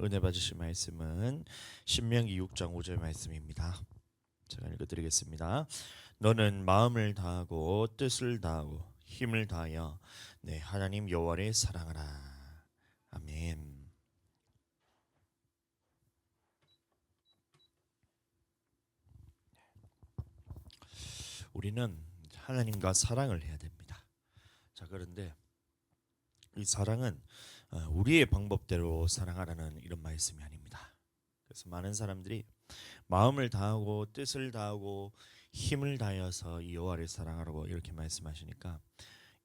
오늘 은혜 받으실 말씀은 신명기 6장 5절 말씀입니다. 제가 읽어드리겠습니다. 너는 마음을 다하고 뜻을 다하고 힘을 다하여 내 하나님 여호와를 사랑하라. 아멘. 우리는 하나님과 사랑을 해야 됩니다. 자, 그런데 이 사랑은 우리의 방법대로 사랑하라는 이런 말씀이 아닙니다. 그래서 많은 사람들이 마음을 다하고 뜻을 다하고 힘을 다하여서 이 여호와를 사랑하라고 이렇게 말씀하시니까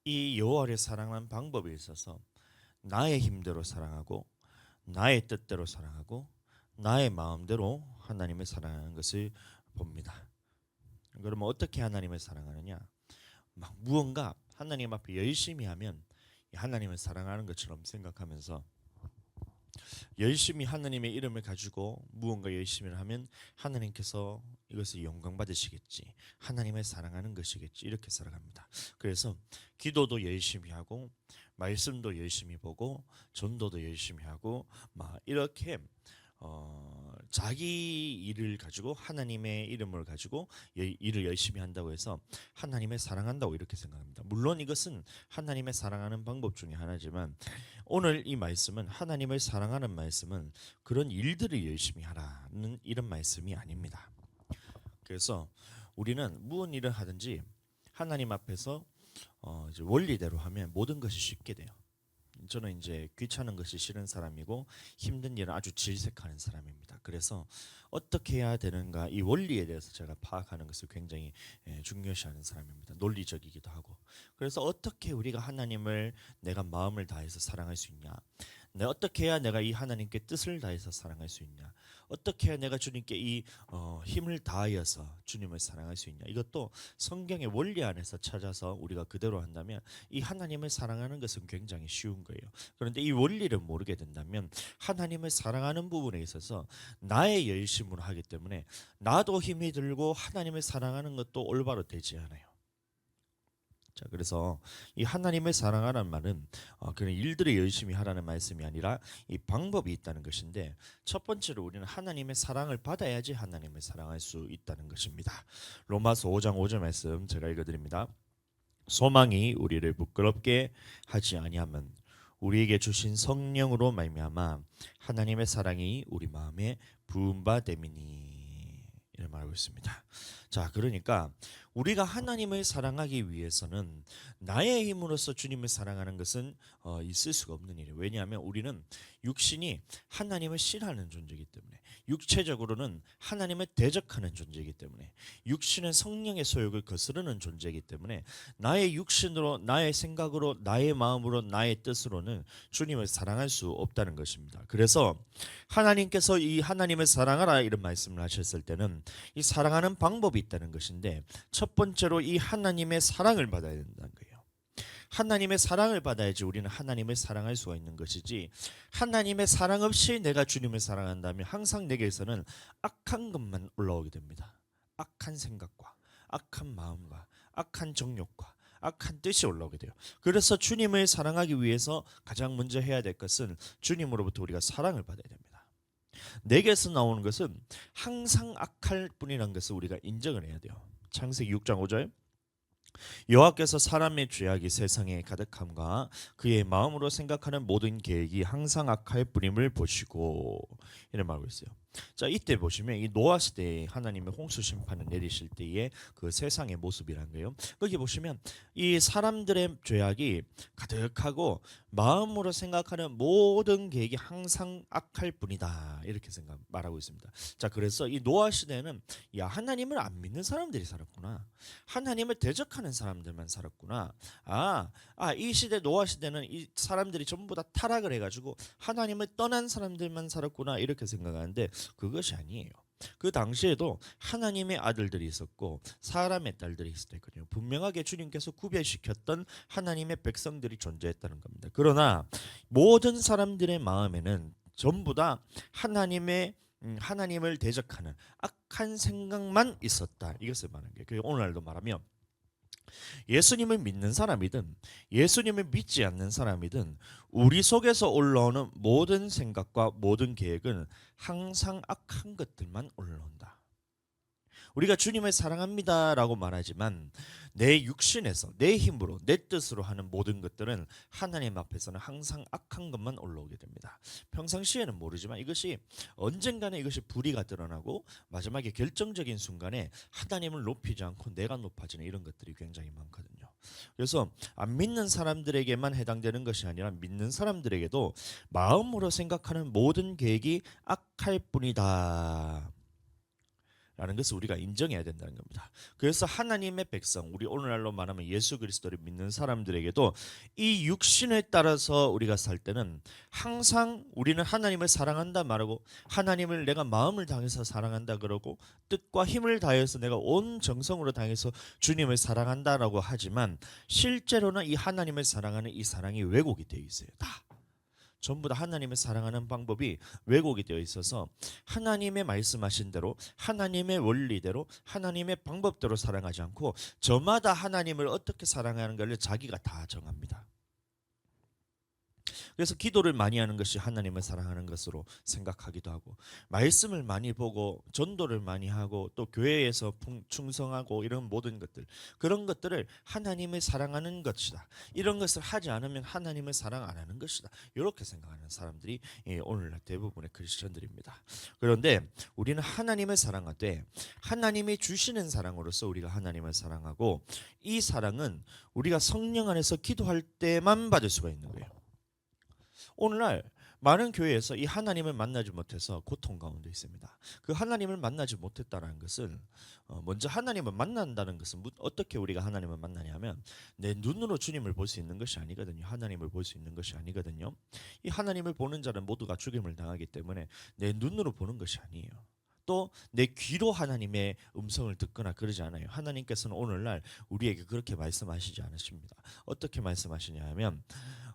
이 여호와를 사랑하는 방법에 있어서 나의 힘대로 사랑하고 나의 뜻대로 사랑하고 나의 마음대로 하나님을 사랑하는 것을 봅니다. 그러면 어떻게 하나님을 사랑하느냐? 막 무언가 하나님 앞에 열심히 하면 하나님을 사랑하는 것처럼 생각하면서 열심히 하나님의 이름을 가지고 무언가 열심히 하면 하나님께서 이것을 영광 받으시겠지, 하나님을 사랑하는 것이겠지, 이렇게 살아갑니다. 그래서 기도도 열심히 하고 말씀도 열심히 보고 전도도 열심히 하고 막 이렇게 자기 일을 가지고 하나님의 이름을 가지고 일을 열심히 한다고 해서 하나님을 사랑한다고 이렇게 생각합니다. 물론 이것은 하나님을 사랑하는 방법 중에 하나지만 오늘 이 말씀은 하나님을 사랑하는 말씀은 그런 일들을 열심히 하라는 이런 말씀이 아닙니다. 그래서 우리는 무슨 일을 하든지 하나님 앞에서 이제 원리대로 하면 모든 것이 쉽게 돼요. 저는 이제 귀찮은 것이 싫은 사람이고 힘든 일은 아주 질색하는 사람입니다. 그래서 어떻게 해야 되는가 이 원리에 대해서 제가 파악하는 것을 굉장히 중요시하는 사람입니다. 논리적이기도 하고. 그래서 어떻게 우리가 하나님을 내가 마음을 다해서 사랑할 수 있냐? 어떻게 해야 내가 이 하나님께 뜻을 다해서 사랑할 수 있냐? 어떻게 해야 내가 주님께 이 힘을 다하여서 주님을 사랑할 수 있냐? 이것도 성경의 원리 안에서 찾아서 우리가 그대로 한다면 이 하나님을 사랑하는 것은 굉장히 쉬운 거예요. 그런데 이 원리를 모르게 된다면 하나님을 사랑하는 부분에 있어서 나의 열심으로 하기 때문에 나도 힘이 들고 하나님을 사랑하는 것도 올바로 되지 않아요. 자, 그래서 이 하나님을 사랑하라는 말은 그런 일들을 열심히 하라는 말씀이 아니라 이 방법이 있다는 것인데 첫 번째로 우리는 하나님의 사랑을 받아야지 하나님을 사랑할 수 있다는 것입니다. 로마서 5장 5절 말씀 제가 읽어드립니다. 소망이 우리를 부끄럽게 하지 아니하면 우리에게 주신 성령으로 말미암아 하나님의 사랑이 우리 마음에 부은 바 됨이니 이렇게 말하고 있습니다. 자, 그러니까 우리가 하나님을 사랑하기 위해서는 나의 힘으로서 주님을 사랑하는 것은 있을 수가 없는 일이에요. 왜냐하면 우리는 육신이 하나님을 싫어하는 존재이기 때문에, 육체적으로는 하나님을 대적하는 존재이기 때문에, 육신은 성령의 소욕을 거스르는 존재이기 때문에 나의 육신으로, 나의 생각으로, 나의 마음으로, 나의 뜻으로는 주님을 사랑할 수 없다는 것입니다. 그래서 하나님께서 이 하나님을 사랑하라 이런 말씀을 하셨을 때는 이 사랑하는 방법이 있다는 것인데 첫 번째로 이 하나님의 사랑을 받아야 된다는 거예요. 하나님의 사랑을 받아야지 우리는 하나님을 사랑할 수가 있는 것이지, 하나님의 사랑 없이 내가 주님을 사랑한다면 항상 내게서는 악한 것만 올라오게 됩니다. 악한 생각과 악한 마음과 악한 정욕과 악한 뜻이 올라오게 돼요. 그래서 주님을 사랑하기 위해서 가장 먼저 해야 될 것은 주님으로부터 우리가 사랑을 받아야 됩니다. 내게서 나오는 것은 항상 악할 뿐이라는 것을 우리가 인정을 해야 돼요. 창세기 6장 5절 여호와께서 사람의 죄악이 세상에 가득함과 그의 마음으로 생각하는 모든 계획이 항상 악할 뿐임을 보시고 이런 말하고 있어요. 자, 이때 보시면 이 노아 시대에 하나님의 홍수 심판을 내리실 때의 그 세상의 모습이란 거예요. 거기 보시면 이 사람들의 죄악이 가득하고 마음으로 생각하는 모든 계획이 항상 악할 뿐이다 이렇게 말하고 있습니다. 자, 그래서 이 노아 시대는 야, 하나님을 안 믿는 사람들이 살았구나, 하나님을 대적하는 사람들만 살았구나, 이 시대 노아 시대는 이 사람들이 전부 다 타락을 해가지고 하나님을 떠난 사람들만 살았구나 이렇게 생각하는데 그것이 아니에요. 그 당시에도 하나님의 아들들이 있었고 사람의 딸들이 있었거든요. 분명하게 주님께서 구별시켰던 하나님의 백성들이 존재했다는 겁니다. 그러나 모든 사람들의 마음에는 전부 다 하나님을 대적하는 악한 생각만 있었다, 이것을 말하는 거예요. 오늘날도 말하면 예수님을 믿는 사람이든 예수님을 믿지 않는 사람이든 우리 속에서 올라오는 모든 생각과 모든 계획은 항상 악한 것들만 올라온다. 우리가 주님을 사랑합니다라고 말하지만 내 육신에서 내 힘으로 내 뜻으로 하는 모든 것들은 하나님 앞에서는 항상 악한 것만 올라오게 됩니다. 평상시에는 모르지만 이것이 언젠가는 이것이 불의가 드러나고 마지막에 결정적인 순간에 하나님을 높이지 않고 내가 높아지는 이런 것들이 굉장히 많거든요. 그래서 안 믿는 사람들에게만 해당되는 것이 아니라 믿는 사람들에게도 마음으로 생각하는 모든 계획이 악할 뿐이다 라는 것을 우리가 인정해야 된다는 겁니다. 그래서 하나님의 백성, 우리 오늘날로 말하면 예수 그리스도를 믿는 사람들에게도 이 육신에 따라서 우리가 살 때는 항상 우리는 하나님을 사랑한다 말하고 하나님을 내가 마음을 다해서 사랑한다 그러고 뜻과 힘을 다해서 내가 온 정성으로 다해서 주님을 사랑한다라고 하지만 실제로는 이 하나님을 사랑하는 이 사랑이 왜곡이 되어 있어요. 다. 전부 다 하나님을 사랑하는 방법이 왜곡이 되어 있어서 하나님의 말씀하신 대로 하나님의 원리대로 하나님의 방법대로 사랑하지 않고 저마다 하나님을 어떻게 사랑하는 것을 자기가 다 정합니다. 그래서 기도를 많이 하는 것이 하나님을 사랑하는 것으로 생각하기도 하고 말씀을 많이 보고 전도를 많이 하고 또 교회에서 충성하고 이런 모든 것들 그런 것들을 하나님을 사랑하는 것이다. 이런 것을 하지 않으면 하나님을 사랑 안 하는 것이다. 이렇게 생각하는 사람들이 오늘날 대부분의 크리스천들입니다. 그런데 우리는 하나님을 사랑하되 하나님이 주시는 사랑으로서 우리가 하나님을 사랑하고 이 사랑은 우리가 성령 안에서 기도할 때만 받을 수가 있는 거예요. 오늘날 많은 교회에서 이 하나님을 만나지 못해서 고통 가운데 있습니다. 그 하나님을 만나지 못했다는 것은 먼저 하나님을 만난다는 것은 어떻게 우리가 하나님을 만나냐면 내 눈으로 주님을 볼 수 있는 것이 아니거든요. 하나님을 볼 수 있는 것이 아니거든요. 이 하나님을 보는 자는 모두가 죽임을 당하기 때문에 내 눈으로 보는 것이 아니에요. 또 내 귀로 하나님의 음성을 듣거나 그러지 않아요. 하나님께서는 오늘날 우리에게 그렇게 말씀하시지 않으십니다. 어떻게 말씀하시냐 하면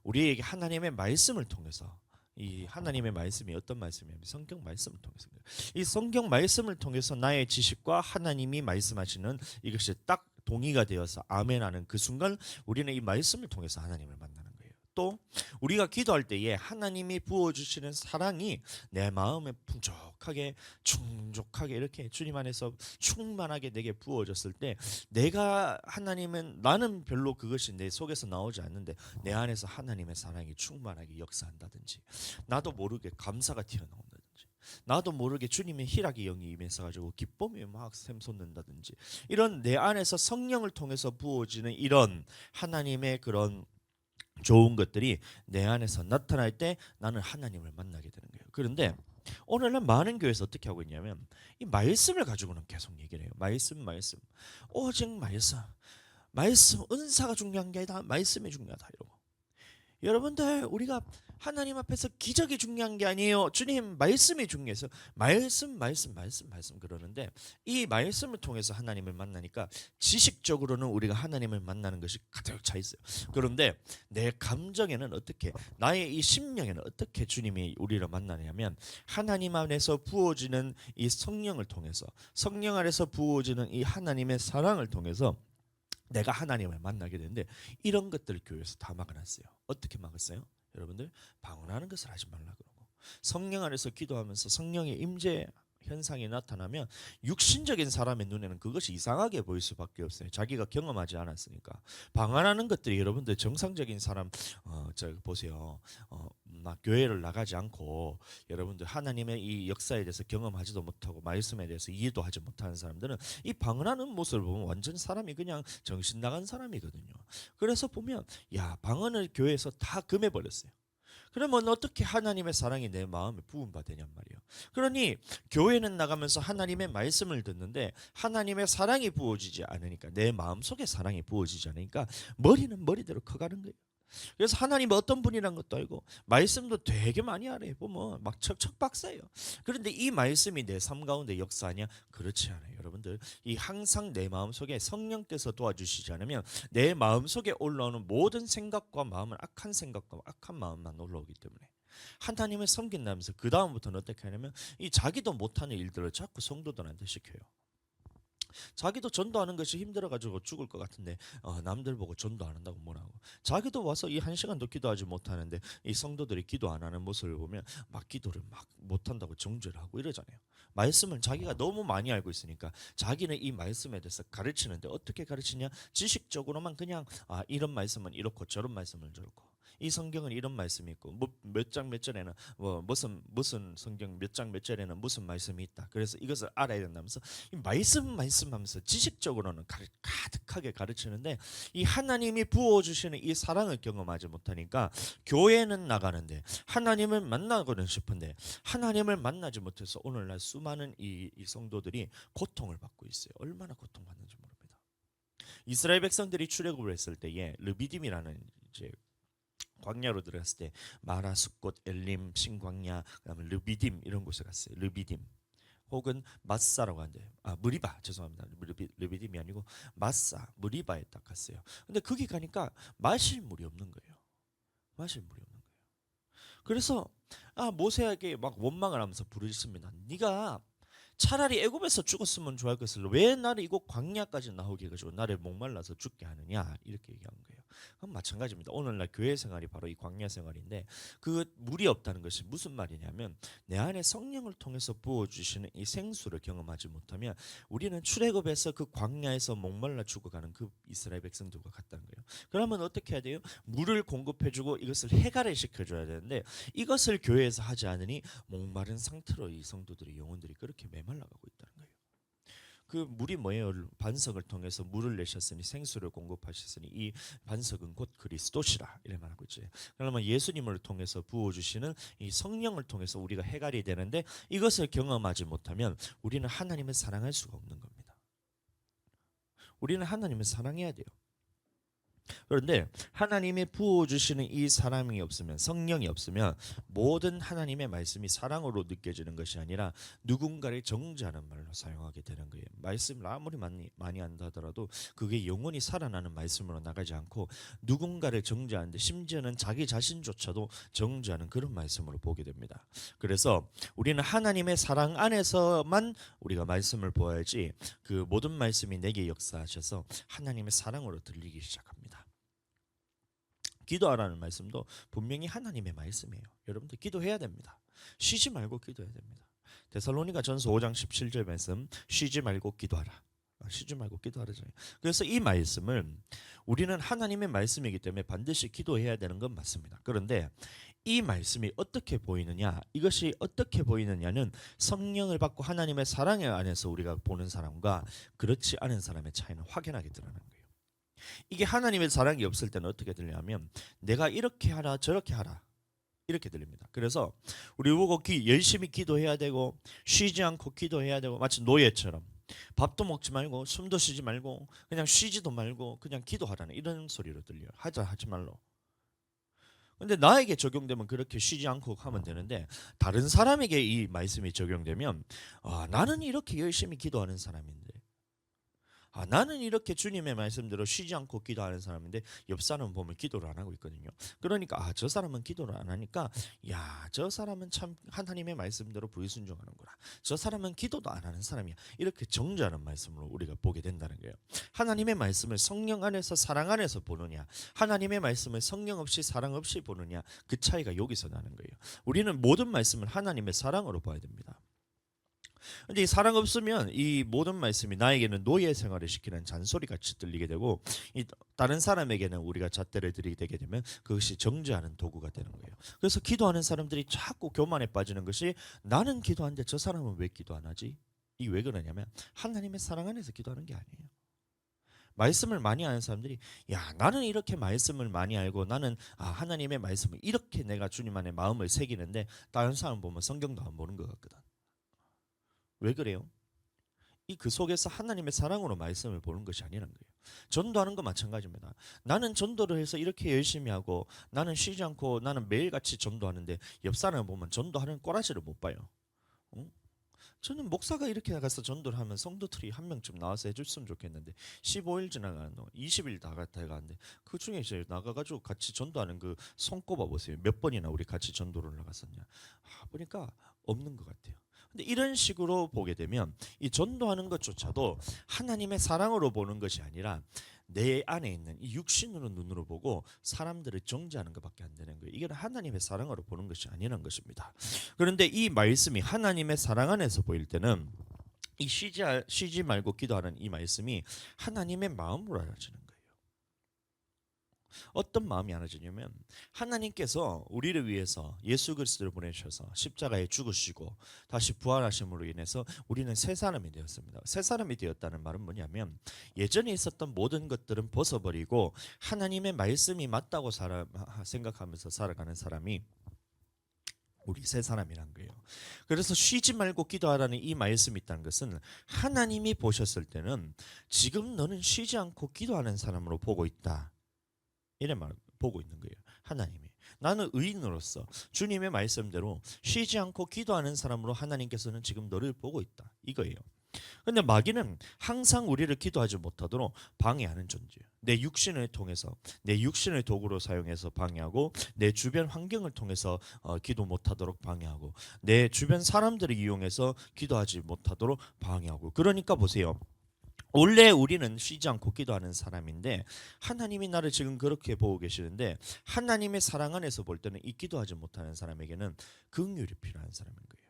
우리에게 하나님의 말씀을 통해서 이 하나님의 말씀이 어떤 말씀이냐면 성경 말씀을 통해서입니다. 이 성경 말씀을 통해서 나의 지식과 하나님이 말씀하시는 이것이 딱 동의가 되어서 아멘하는 그 순간 우리는 이 말씀을 통해서 하나님을 만나는 거예요. 또 우리가 기도할 때에 하나님이 부어주시는 사랑이 내 마음에 풍족하게 충족하게 이렇게 주님 안에서 충만하게 내게 부어졌을 때 내가 하나님은 나는 별로 그것이 내 속에서 나오지 않는데 내 안에서 하나님의 사랑이 충만하게 역사한다든지 나도 모르게 감사가 튀어나온다든지 나도 모르게 주님의 희락의 영이 임해서 가지고 기쁨이 막 샘솟는다든지 이런 내 안에서 성령을 통해서 부어지는 이런 하나님의 그런 좋은 것들이 내 안에서 나타날 때 나는 하나님을 만나게 되는 거예요. 그런데 오늘날 많은 교회에서 어떻게 하고 있냐면 이 말씀을 가지고는 계속 얘기를 해요. 말씀 오직 말씀 은사가 중요한 게 아니라 말씀이 중요하다 이러고 여러분들 우리가 하나님 앞에서 기적이 중요한 게 아니에요. 주님 말씀이 중요해서 말씀 그러는데 이 말씀을 통해서 하나님을 만나니까 지식적으로는 우리가 하나님을 만나는 것이 가득 차 있어요. 그런데 내 감정에는 어떻게 나의 이 심령에는 어떻게 주님이 우리를 만나냐면 하나님 안에서 부어지는 이 성령을 통해서 성령 안에서 부어지는 이 하나님의 사랑을 통해서 내가 하나님을 만나게 되는데 이런 것들을 교회에서 다 막아놨어요. 어떻게 막았어요? 여러분들 방언하는 것을 하지 말라 그러고 성령 안에서 기도하면서 성령의 임재 현상이 나타나면 육신적인 사람의 눈에는 그것이 이상하게 보일 수밖에 없어요. 자기가 경험하지 않았으니까. 방언하는 것들이 여러분들 정상적인 사람 저 보세요. 막 교회를 나가지 않고 여러분들 하나님의 이 역사에 대해서 경험하지도 못하고 말씀에 대해서 이해도 하지 못하는 사람들은 이 방언하는 모습을 보면 완전 사람이 그냥 정신 나간 사람이거든요. 그래서 보면 야 방언을 교회에서 다 금해버렸어요. 그러면 어떻게 하나님의 사랑이 내 마음에 부음받으냔 말이에요. 그러니 교회는 나가면서 하나님의 말씀을 듣는데 하나님의 사랑이 부어지지 않으니까 내 마음속에 사랑이 부어지지 않으니까 머리는 머리대로 커가는 거예요. 그래서 하나님 어떤 분이란 것도 알고 말씀도 되게 많이 알아요. 보면 막 척척 박사예요. 그런데 이 말씀이 내 삶 가운데 역사하냐? 그렇지 않아요. 여러분들 이 항상 내 마음속에 성령께서 도와주시지 않으면 내 마음속에 올라오는 모든 생각과 마음은 악한 생각과 악한 마음만 올라오기 때문에 하나님을 섬긴다면서 그 다음부터는 어떻게 하냐면 이 자기도 못하는 일들을 자꾸 성도들한테 시켜요. 자기도 전도하는 것이 힘들어가지고 죽을 것 같은데 남들 보고 전도 안 한다고 뭐라고. 자기도 와서 이 1시간도 기도하지 못하는데 이 성도들이 기도 안 하는 모습을 보면 막 기도를 막 못한다고 정죄를 하고 이러잖아요. 말씀을 자기가 너무 많이 알고 있으니까 자기는 이 말씀에 대해서 가르치는데 어떻게 가르치냐, 지식적으로만 그냥 이런 말씀은 이렇고 저런 말씀은 저렇고, 이 성경은 이런 말씀이 있고 뭐 몇 장 몇 절에는 뭐 무슨 성경 몇 장 몇 절에는 무슨 말씀이 있다, 그래서 이것을 알아야 된다면서 이 말씀하면서 지식적으로는 가득하게 가르치는데 이 하나님이 부어주시는 이 사랑을 경험하지 못하니까 교회는 나가는데 하나님을 만나고는 싶은데 하나님을 만나지 못해서 오늘날 수많은 이 성도들이 고통을 받고 있어요. 얼마나 고통받는지 모릅니다. 이스라엘 백성들이 출애굽을 했을 때에 르비딤이라는 이제 광야로 들어갔을 때 마라, 숫꽃, 엘림, 신광야, 그다음에 르비딤 이런 곳에 갔어요. 르비딤 혹은 마사라고 하는데 무리바, 죄송합니다. 르비딤이 아니고 마사, 무리바에 딱 갔어요. 근데 거기 가니까 마실 물이 없는 거예요. 마실 물이 없는 거예요. 그래서 모세에게 막 원망을 하면서 부르짖습니다. 네가 차라리 애굽에서 죽었으면 좋을 것을 왜 나를 이곳 광야까지 나오게 해가지고 나를 목말라서 죽게 하느냐, 이렇게 얘기한 거예요. 그럼 마찬가지입니다. 오늘날 교회 생활이 바로 이 광야 생활인데 그 물이 없다는 것이 무슨 말이냐면 내 안에 성령을 통해서 부어주시는 이 생수를 경험하지 못하면 우리는 출애굽에서 그 광야에서 목말라 죽어가는 그 이스라엘 백성들과 같다는 거예요. 그러면 어떻게 해야 돼요? 물을 공급해주고 이것을 해갈을 시켜줘야 되는데 이것을 교회에서 하지 않으니 목마른 상태로 이 성도들의 영혼들이 그렇게 메말라가고 있다는 거예요. 그 물이 뭐예요? 반석을 통해서 물을 내셨으니 생수를 공급하셨으니 이 반석은 곧 그리스도시라 이래 말하고 있죠. 그러면 예수님을 통해서 부어주시는 이 성령을 통해서 우리가 해갈이 되는데 이것을 경험하지 못하면 우리는 하나님을 사랑할 수가 없는 겁니다. 우리는 하나님을 사랑해야 돼요. 그런데 하나님이 부어주시는 이 사랑이 없으면, 성령이 없으면 모든 하나님의 말씀이 사랑으로 느껴지는 것이 아니라 누군가를 정죄하는 말로 사용하게 되는 거예요. 말씀을 아무리 많이 한다 하더라도 그게 영원히 살아나는 말씀으로 나가지 않고 누군가를 정죄하는데 심지어는 자기 자신조차도 정죄하는 그런 말씀으로 보게 됩니다. 그래서 우리는 하나님의 사랑 안에서만 우리가 말씀을 보아야지 그 모든 말씀이 내게 역사하셔서 하나님의 사랑으로 들리기 시작합니다. 기도하라는 말씀도 분명히 하나님의 말씀이에요. 여러분들 기도해야 됩니다. 쉬지 말고 기도해야 됩니다. 데살로니가 전서 5장 17절 말씀, 쉬지 말고 기도하라. 쉬지 말고 기도하라잖아요. 그래서 이 말씀을 우리는 하나님의 말씀이기 때문에 반드시 기도해야 되는 건 맞습니다. 그런데 이 말씀이 어떻게 보이느냐, 이것이 어떻게 보이느냐는 성령을 받고 하나님의 사랑 안에서 우리가 보는 사람과 그렇지 않은 사람의 차이는 확연하게 드러나는 거예요. 이게 하나님의 사랑이 없을 때는 어떻게 들리냐면 내가 이렇게 하라 저렇게 하라 이렇게 들립니다. 그래서 우리 보고 열심히 기도해야 되고 쉬지 않고 기도해야 되고 마치 노예처럼 밥도 먹지 말고 숨도 쉬지 말고 그냥 쉬지도 말고 그냥 기도하라는 이런 소리로 들려요. 하지 말로. 근데 나에게 적용되면 그렇게 쉬지 않고 하면 되는데 다른 사람에게 이 말씀이 적용되면 나는 이렇게 열심히 기도하는 사람인데 나는 이렇게 주님의 말씀대로 쉬지 않고 기도하는 사람인데 옆 사람 보면 기도를 안 하고 있거든요. 그러니까 저 사람은 기도를 안 하니까 저 사람은 참 하나님의 말씀대로 불순종하는구나. 저 사람은 기도도 안 하는 사람이야. 이렇게 정죄하는 말씀으로 우리가 보게 된다는 거예요. 하나님의 말씀을 성령 안에서 사랑 안에서 보느냐, 하나님의 말씀을 성령 없이 사랑 없이 보느냐, 그 차이가 여기서 나는 거예요. 우리는 모든 말씀을 하나님의 사랑으로 봐야 됩니다. 근데 이 사랑 없으면 이 모든 말씀이 나에게는 노예 생활을 시키는 잔소리 같이 들리게 되고 이 다른 사람에게는 우리가 잣대를 들이게 되게 되면 그것이 정죄하는 도구가 되는 거예요. 그래서 기도하는 사람들이 자꾸 교만에 빠지는 것이 나는 기도하는데 저 사람은 왜 기도 안 하지? 이게 왜 그러냐면 하나님의 사랑 안에서 기도하는 게 아니에요. 말씀을 많이 아는 사람들이 나는 이렇게 말씀을 많이 알고 나는 하나님의 말씀을 이렇게 내가 주님 안에 마음을 새기는데 다른 사람 보면 성경도 안 보는 것 같거든. 왜 그래요? 그 속에서 하나님의 사랑으로 말씀을 보는 것이 아니라는 거예요. 전도하는 거 마찬가지입니다. 나는 전도를 해서 이렇게 열심히 하고 나는 쉬지 않고 나는 매일같이 전도하는데 옆 사람을 보면 전도하는 꼬라지를 못 봐요. 저는 목사가 이렇게 나가서 전도를 하면 성도들이 한 명쯤 나와서 해줬으면 좋겠는데 15일 지나가는 20일 다 가는데 그 중에 이제 나가가지고 같이 전도하는 그 손꼽아 보세요. 몇 번이나 우리 같이 전도를 나갔었냐. 보니까 없는 것 같아요. 근데 이런 식으로 보게 되면 이 전도하는 것조차도 하나님의 사랑으로 보는 것이 아니라 내 안에 있는 이 육신으로 눈으로 보고 사람들을 정죄하는 것밖에 안 되는 거예요. 이건 하나님의 사랑으로 보는 것이 아니라는 것입니다. 그런데 이 말씀이 하나님의 사랑 안에서 보일 때는 이 쉬지 말고 기도하는 이 말씀이 하나님의 마음으로 알아지는 거예요. 어떤 마음이 알아지냐면 하나님께서 우리를 위해서 예수 그리스도를 보내셔서 십자가에 죽으시고 다시 부활하심으로 인해서 우리는 새 사람이 되었습니다. 새 사람이 되었다는 말은 뭐냐면 예전에 있었던 모든 것들은 벗어버리고 하나님의 말씀이 맞다고 생각하면서 살아가는 사람이 우리 새 사람이란 거예요. 그래서 쉬지 말고 기도하라는 이 말씀이 있다는 것은 하나님이 보셨을 때는 지금 너는 쉬지 않고 기도하는 사람으로 보고 있다. 이런 말 보고 있는 거예요. 하나님이. 나는 의인으로서 주님의 말씀대로 쉬지 않고 기도하는 사람으로 하나님께서는 지금 너를 보고 있다. 이거예요. 근데 마귀는 항상 우리를 기도하지 못하도록 방해하는 존재예요. 내 육신을 통해서 내 육신을 도구로 사용해서 방해하고 내 주변 환경을 통해서 기도 못하도록 방해하고 내 주변 사람들을 이용해서 기도하지 못하도록 방해하고 그러니까 보세요. 원래 우리는 쉬지 않고 기도하는 사람인데 하나님이 나를 지금 그렇게 보고 계시는데 하나님의 사랑 안에서 볼 때는 이 기도하지 못하는 사람에게는 긍휼이 필요한 사람인 거예요.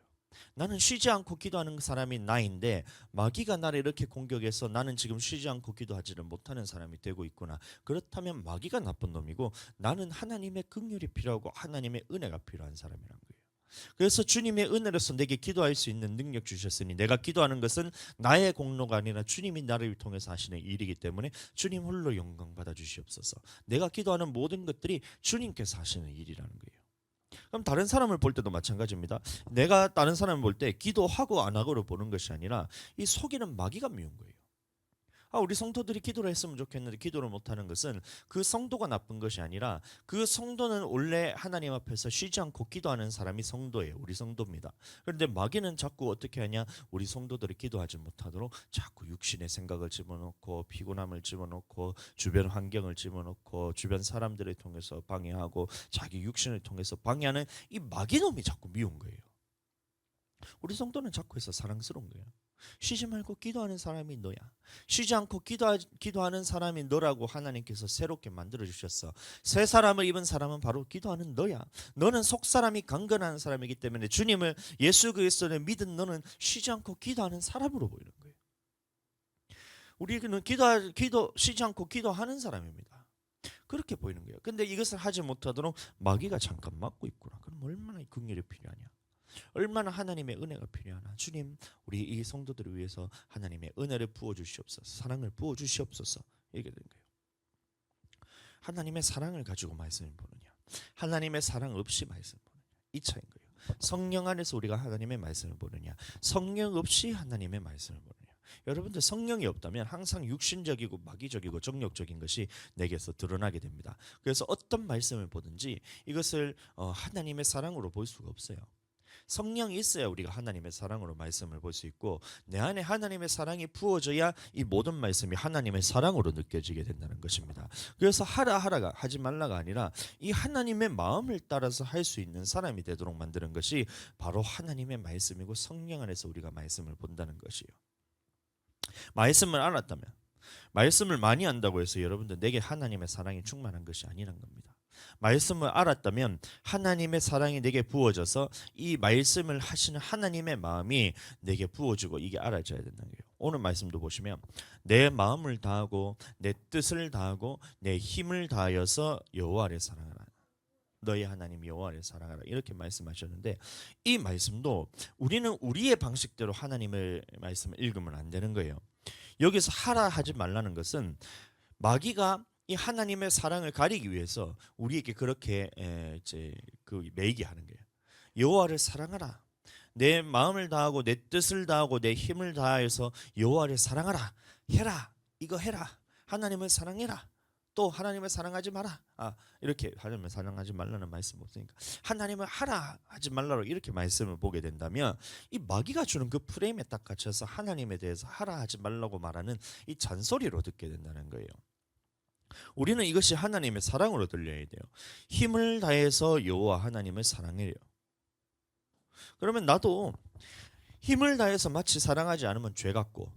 나는 쉬지 않고 기도하는 사람이 나인데 마귀가 나를 이렇게 공격해서 나는 지금 쉬지 않고 기도하지를 못하는 사람이 되고 있구나. 그렇다면 마귀가 나쁜 놈이고 나는 하나님의 긍휼이 필요하고 하나님의 은혜가 필요한 사람이란 거예요. 그래서 주님의 은혜로서 내게 기도할 수 있는 능력 주셨으니 내가 기도하는 것은 나의 공로가 아니라 주님이 나를 통해서 하시는 일이기 때문에 주님 홀로 영광 받아 주시옵소서. 내가 기도하는 모든 것들이 주님께서 하시는 일이라는 거예요. 그럼 다른 사람을 볼 때도 마찬가지입니다. 내가 다른 사람을 볼 때 기도하고 안 하고를 보는 것이 아니라 이 속에는 마귀가 미운 거예요. 우리 성도들이 기도를 했으면 좋겠는데 기도를 못하는 것은 그 성도가 나쁜 것이 아니라 그 성도는 원래 하나님 앞에서 쉬지 않고 기도하는 사람이 성도예요. 우리 성도입니다. 그런데 마귀는 자꾸 어떻게 하냐, 우리 성도들이 기도하지 못하도록 자꾸 육신의 생각을 집어넣고 피곤함을 집어넣고 주변 환경을 집어넣고 주변 사람들을 통해서 방해하고 자기 육신을 통해서 방해하는 이 마귀놈이 자꾸 미운 거예요. 우리 성도는 자꾸 해서 사랑스러운 거예요. 쉬지 말고 기도하는 사람이 너야. 쉬지 않고 기도하는 사람이 너라고 하나님께서 새롭게 만들어 주셨어. 새 사람을 입은 사람은 바로 기도하는 너야. 너는 속사람이 강건한 사람이기 때문에 주님을 예수 그리스도를 믿은 너는 쉬지 않고 기도하는 사람으로 보이는 거예요. 우리는 쉬지 않고 기도하는 사람입니다. 그렇게 보이는 거예요. 근데 이것을 하지 못하도록 마귀가 잠깐 막고 있구나. 그럼 얼마나 긍휼이 필요하냐. 얼마나 하나님의 은혜가 필요하나. 주님, 우리 이 성도들을 위해서 하나님의 은혜를 부어주시옵소서, 사랑을 부어주시옵소서. 이게 된 거예요. 하나님의 사랑을 가지고 말씀을 보느냐, 하나님의 사랑 없이 말씀을 보느냐, 이 차이인 거예요. 성령 안에서 우리가 하나님의 말씀을 보느냐, 성령 없이 하나님의 말씀을 보느냐. 여러분들 성령이 없다면 항상 육신적이고 마귀적이고 정욕적인 것이 내게서 드러나게 됩니다. 그래서 어떤 말씀을 보든지 이것을 하나님의 사랑으로 볼 수가 없어요. 성령이 있어야 우리가 하나님의 사랑으로 말씀을 볼 수 있고 내 안에 하나님의 사랑이 부어져야 이 모든 말씀이 하나님의 사랑으로 느껴지게 된다는 것입니다. 그래서 하라가 하지 말라가 아니라 이 하나님의 마음을 따라서 할 수 있는 사람이 되도록 만드는 것이 바로 하나님의 말씀이고 성령 안에서 우리가 말씀을 본다는 것이에요. 말씀을 알았다면, 말씀을 많이 안다고 해서 여러분들 내게 하나님의 사랑이 충만한 것이 아니란 겁니다. 말씀을 알았다면 하나님의 사랑이 내게 부어져서 이 말씀을 하시는 하나님의 마음이 내게 부어지고 이게 알아져야 된다는 거예요. 오늘 말씀도 보시면 내 마음을 다하고 내 뜻을 다하고 내 힘을 다하여서 여호와를 사랑하라. 너희 하나님 여호와를 사랑하라. 이렇게 말씀하셨는데 이 말씀도 우리는 우리의 방식대로 하나님의 말씀을 읽으면 안 되는 거예요. 여기서 하라 하지 말라는 것은 마귀가 이 하나님의 사랑을 가리기 위해서 우리에게 그렇게 매이게 하는 거예요. 여호와를 사랑하라. 내 마음을 다하고 내 뜻을 다하고 내 힘을 다해서 여호와를 사랑하라. 해라. 이거 해라. 하나님을 사랑해라. 또 하나님을 사랑하지 마라. 이렇게 하나님을 사랑하지 말라는 말씀 없으니까 하나님을 하라 하지 말라로 이렇게 말씀을 보게 된다면 이 마귀가 주는 그 프레임에 딱 갇혀서 하나님에 대해서 하라 하지 말라고 말하는 이 잔소리로 듣게 된다는 거예요. 우리는 이것이 하나님의 사랑으로 들려야 돼요. 힘을 다해서 여호와 하나님을 사랑해요. 그러면 나도 힘을 다해서 마치 사랑하지 않으면 죄 같고,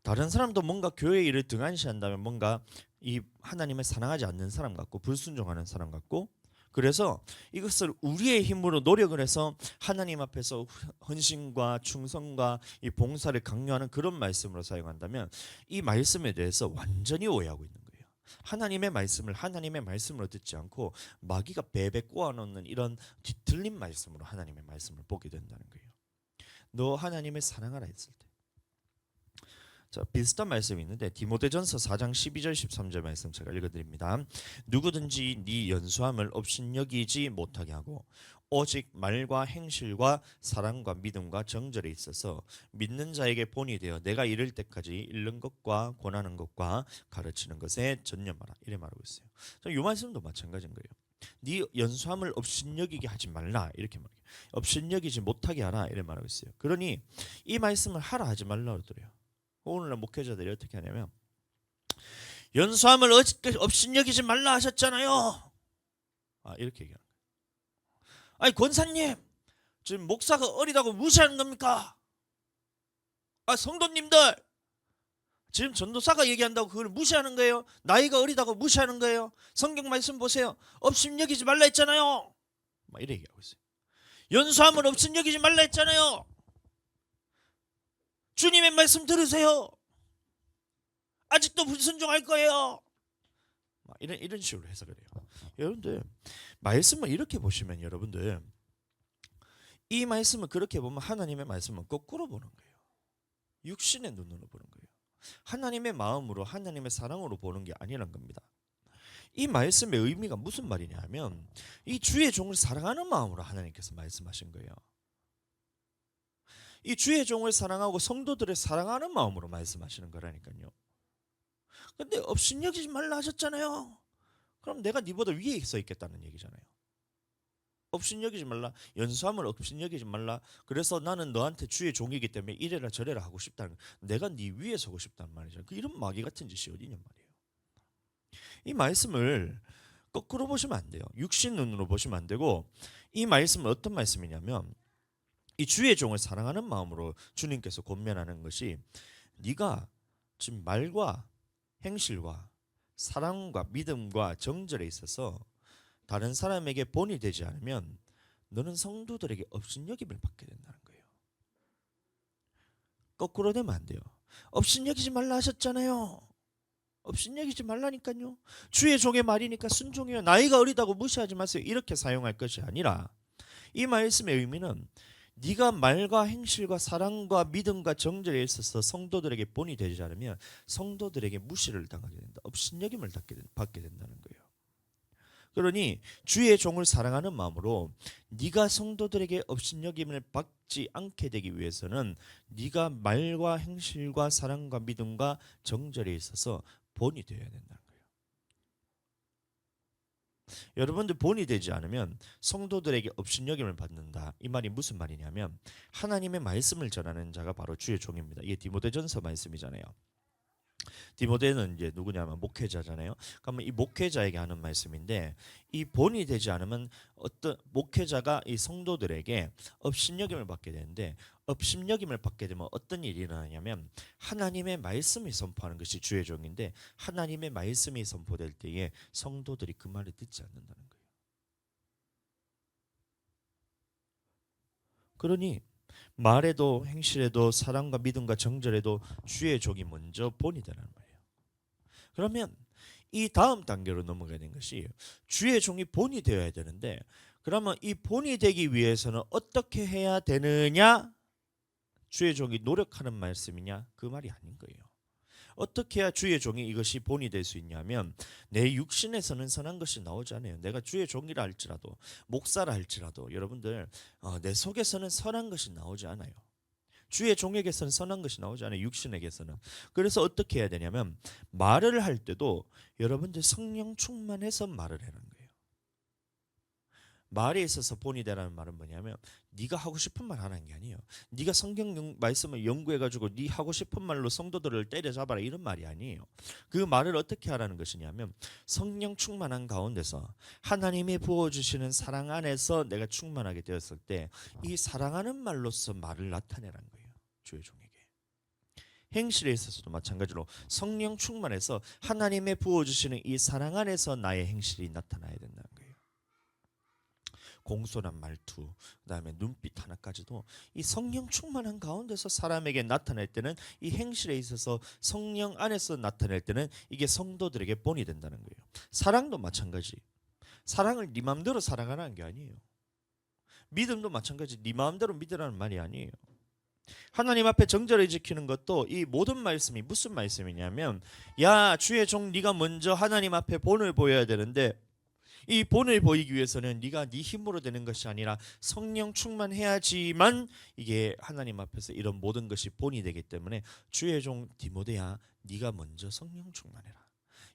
다른 사람도 뭔가 교회 일을 등한시한다면 뭔가 이 하나님을 사랑하지 않는 사람 같고 불순종하는 사람 같고, 그래서 이것을 우리의 힘으로 노력을 해서 하나님 앞에서 헌신과 충성과 이 봉사를 강요하는 그런 말씀으로 사용한다면 이 말씀에 대해서 완전히 오해하고 있는 거예요. 하나님의 말씀을 하나님의 말씀으로 듣지 않고 마귀가 베베 꼬아놓는 이런 뒤틀린 말씀으로 하나님의 말씀을 보게 된다는 거예요. 너 하나님을 사랑하라 했을 때, 자, 비슷한 말씀이 있는데 디모데전서 4장 12절 13절 말씀 제가 읽어드립니다. 누구든지 네 연수함을 업신여기지 못하게 하고 오직 말과 행실과 사랑과 믿음과 정절에 있어서 믿는 자에게 본이 되어 내가 이를 때까지 잃는 것과 권하는 것과 가르치는 것에 전념하라, 이래 말하고 있어요. 이 말씀도 마찬가지인 거예요. 네 연수함을 업신여기게 하지 말라, 이렇게 말해요. 업신여기지 못하게 하라, 이래 말하고 있어요. 그러니 이 말씀을 하라 하지 말라 그러더래요. 오늘날 목회자들이 어떻게 하냐면 연수함을 업신여기지 말라 하셨잖아요. 이렇게 얘기하는 거예요. 아니 권사님, 지금 목사가 어리다고 무시하는 겁니까? 성도님들, 지금 전도사가 얘기한다고 그걸 무시하는 거예요? 나이가 어리다고 무시하는 거예요? 성경 말씀 보세요. 업신여기지 말라 했잖아요. 이렇게 얘기하고 있어요. 연수함을 업신여기지 말라 했잖아요. 주님의 말씀 들으세요. 아직도 불순종할 거예요. 이런 식으로 해석을 해요. 여러분들, 말씀을 이렇게 보시면 여러분들 이 말씀을 그렇게 보면 하나님의 말씀은 거꾸로 보는 거예요. 육신의 눈으로 보는 거예요. 하나님의 마음으로, 하나님의 사랑으로 보는 게 아니란 겁니다. 이 말씀의 의미가 무슨 말이냐 하면 이 주의 종을 사랑하는 마음으로 하나님께서 말씀하신 거예요. 이 주의 종을 사랑하고 성도들을 사랑하는 마음으로 말씀하시는 거라니까요. 근데 업신여기지 말라 하셨잖아요. 그럼 내가 네보다 위에 서 있겠다는 얘기잖아요. 업신여기지 말라, 연수함을 업신여기지 말라. 그래서 나는 너한테 주의 종이기 때문에 이래라 저래라 하고 싶다는, 내가 네 위에 서고 싶다는 말이죠. 이런 마귀 같은 짓이 어디냐 말이에요. 이 말씀을 거꾸로 보시면 안 돼요. 육신 눈으로 보시면 안 되고, 이 말씀은 어떤 말씀이냐면 이 주의 종을 사랑하는 마음으로 주님께서 권면하는 것이, 네가 지금 말과 행실과 사랑과 믿음과 정절에 있어서 다른 사람에게 본이 되지 않으면 너는 성도들에게 업신여김을 받게 된다는 거예요. 거꾸로 되면 안 돼요. 업신여기지 말라 하셨잖아요. 업신여기지 말라니까요. 주의 종의 말이니까 순종해요. 나이가 어리다고 무시하지 마세요. 이렇게 사용할 것이 아니라, 이 말씀의 의미는 네가 말과 행실과 사랑과 믿음과 정절에 있어서 성도들에게 본이 되지 않으면 성도들에게 무시를 당하게 된다. 업신여김을 받게 된다는 거예요. 그러니 주의 종을 사랑하는 마음으로 네가 성도들에게 업신여김을 받지 않게 되기 위해서는 네가 말과 행실과 사랑과 믿음과 정절에 있어서 본이 되어야 된다는 거예요. 여러분들 본이 되지 않으면 성도들에게 업신여김을 받는다. 이 말이 무슨 말이냐면 하나님의 말씀을 전하는 자가 바로 주의 종입니다. 이게 디모데전서 말씀이잖아요. 디모데는 이제 누구냐면 목회자잖아요. 그러면 이 목회자에게 하는 말씀인데, 이 본이 되지 않으면 어떤 목회자가 이 성도들에게 업신여김을 받게 되는데, 업신여김을 받게 되면 어떤 일이 일어나냐면 하나님의 말씀이 선포하는 것이 주의 종인데, 하나님의 말씀이 선포될 때에 성도들이 그 말을 듣지 않는다는 거예요. 그러니 말에도 행실에도 사랑과 믿음과 정절에도 주의 종이 먼저 본이 되라는 말이에요. 그러면 이 다음 단계로 넘어가야 되는 것이, 주의 종이 본이 되어야 되는데, 그러면 이 본이 되기 위해서는 어떻게 해야 되느냐? 주의 종이 노력하는 말씀이냐? 그 말이 아닌 거예요. 어떻게 해야 주의 종이 이것이 본이 될 수 있냐면, 내 육신에서는 선한 것이 나오지 않아요. 내가 주의 종이라 할지라도, 목사라 할지라도 여러분들 내 속에서는 선한 것이 나오지 않아요. 주의 종에게서는 선한 것이 나오지 않아요. 육신에게서는. 그래서 어떻게 해야 되냐면 말을 할 때도 여러분들 성령 충만해서 말을 하는 거예요. 말에 있어서 본이 되라는 말은 뭐냐면 네가 하고 싶은 말 하는 게 아니에요. 네가 성경 말씀을 연구해가지고 네 하고 싶은 말로 성도들을 때려잡아라 이런 말이 아니에요. 그 말을 어떻게 하라는 것이냐면 성령 충만한 가운데서 하나님이 부어주시는 사랑 안에서 내가 충만하게 되었을 때 이 사랑하는 말로서 말을 나타내라는 거예요. 주의 종에게. 행실에 있어서도 마찬가지로 성령 충만해서 하나님의 부어주시는 이 사랑 안에서 나의 행실이 나타나야 된다는 거예요. 공손한 말투, 그다음에 눈빛 하나까지도 이 성령 충만한 가운데서 사람에게 나타낼 때는 이 행실에 있어서 성령 안에서 나타낼 때는 이게 성도들에게 본이 된다는 거예요. 사랑도 마찬가지. 사랑을 네 마음대로 사랑하라는 게 아니에요. 믿음도 마찬가지. 네 마음대로 믿으라는 말이 아니에요. 하나님 앞에 정절을 지키는 것도 이 모든 말씀이 무슨 말씀이냐면 야 주의 종 네가 먼저 하나님 앞에 본을 보여야 되는데 이 본을 보이기 위해서는 네가 네 힘으로 되는 것이 아니라 성령 충만해야지만 이게 하나님 앞에서 이런 모든 것이 본이 되기 때문에 주의 종 디모데야 네가 먼저 성령 충만해라.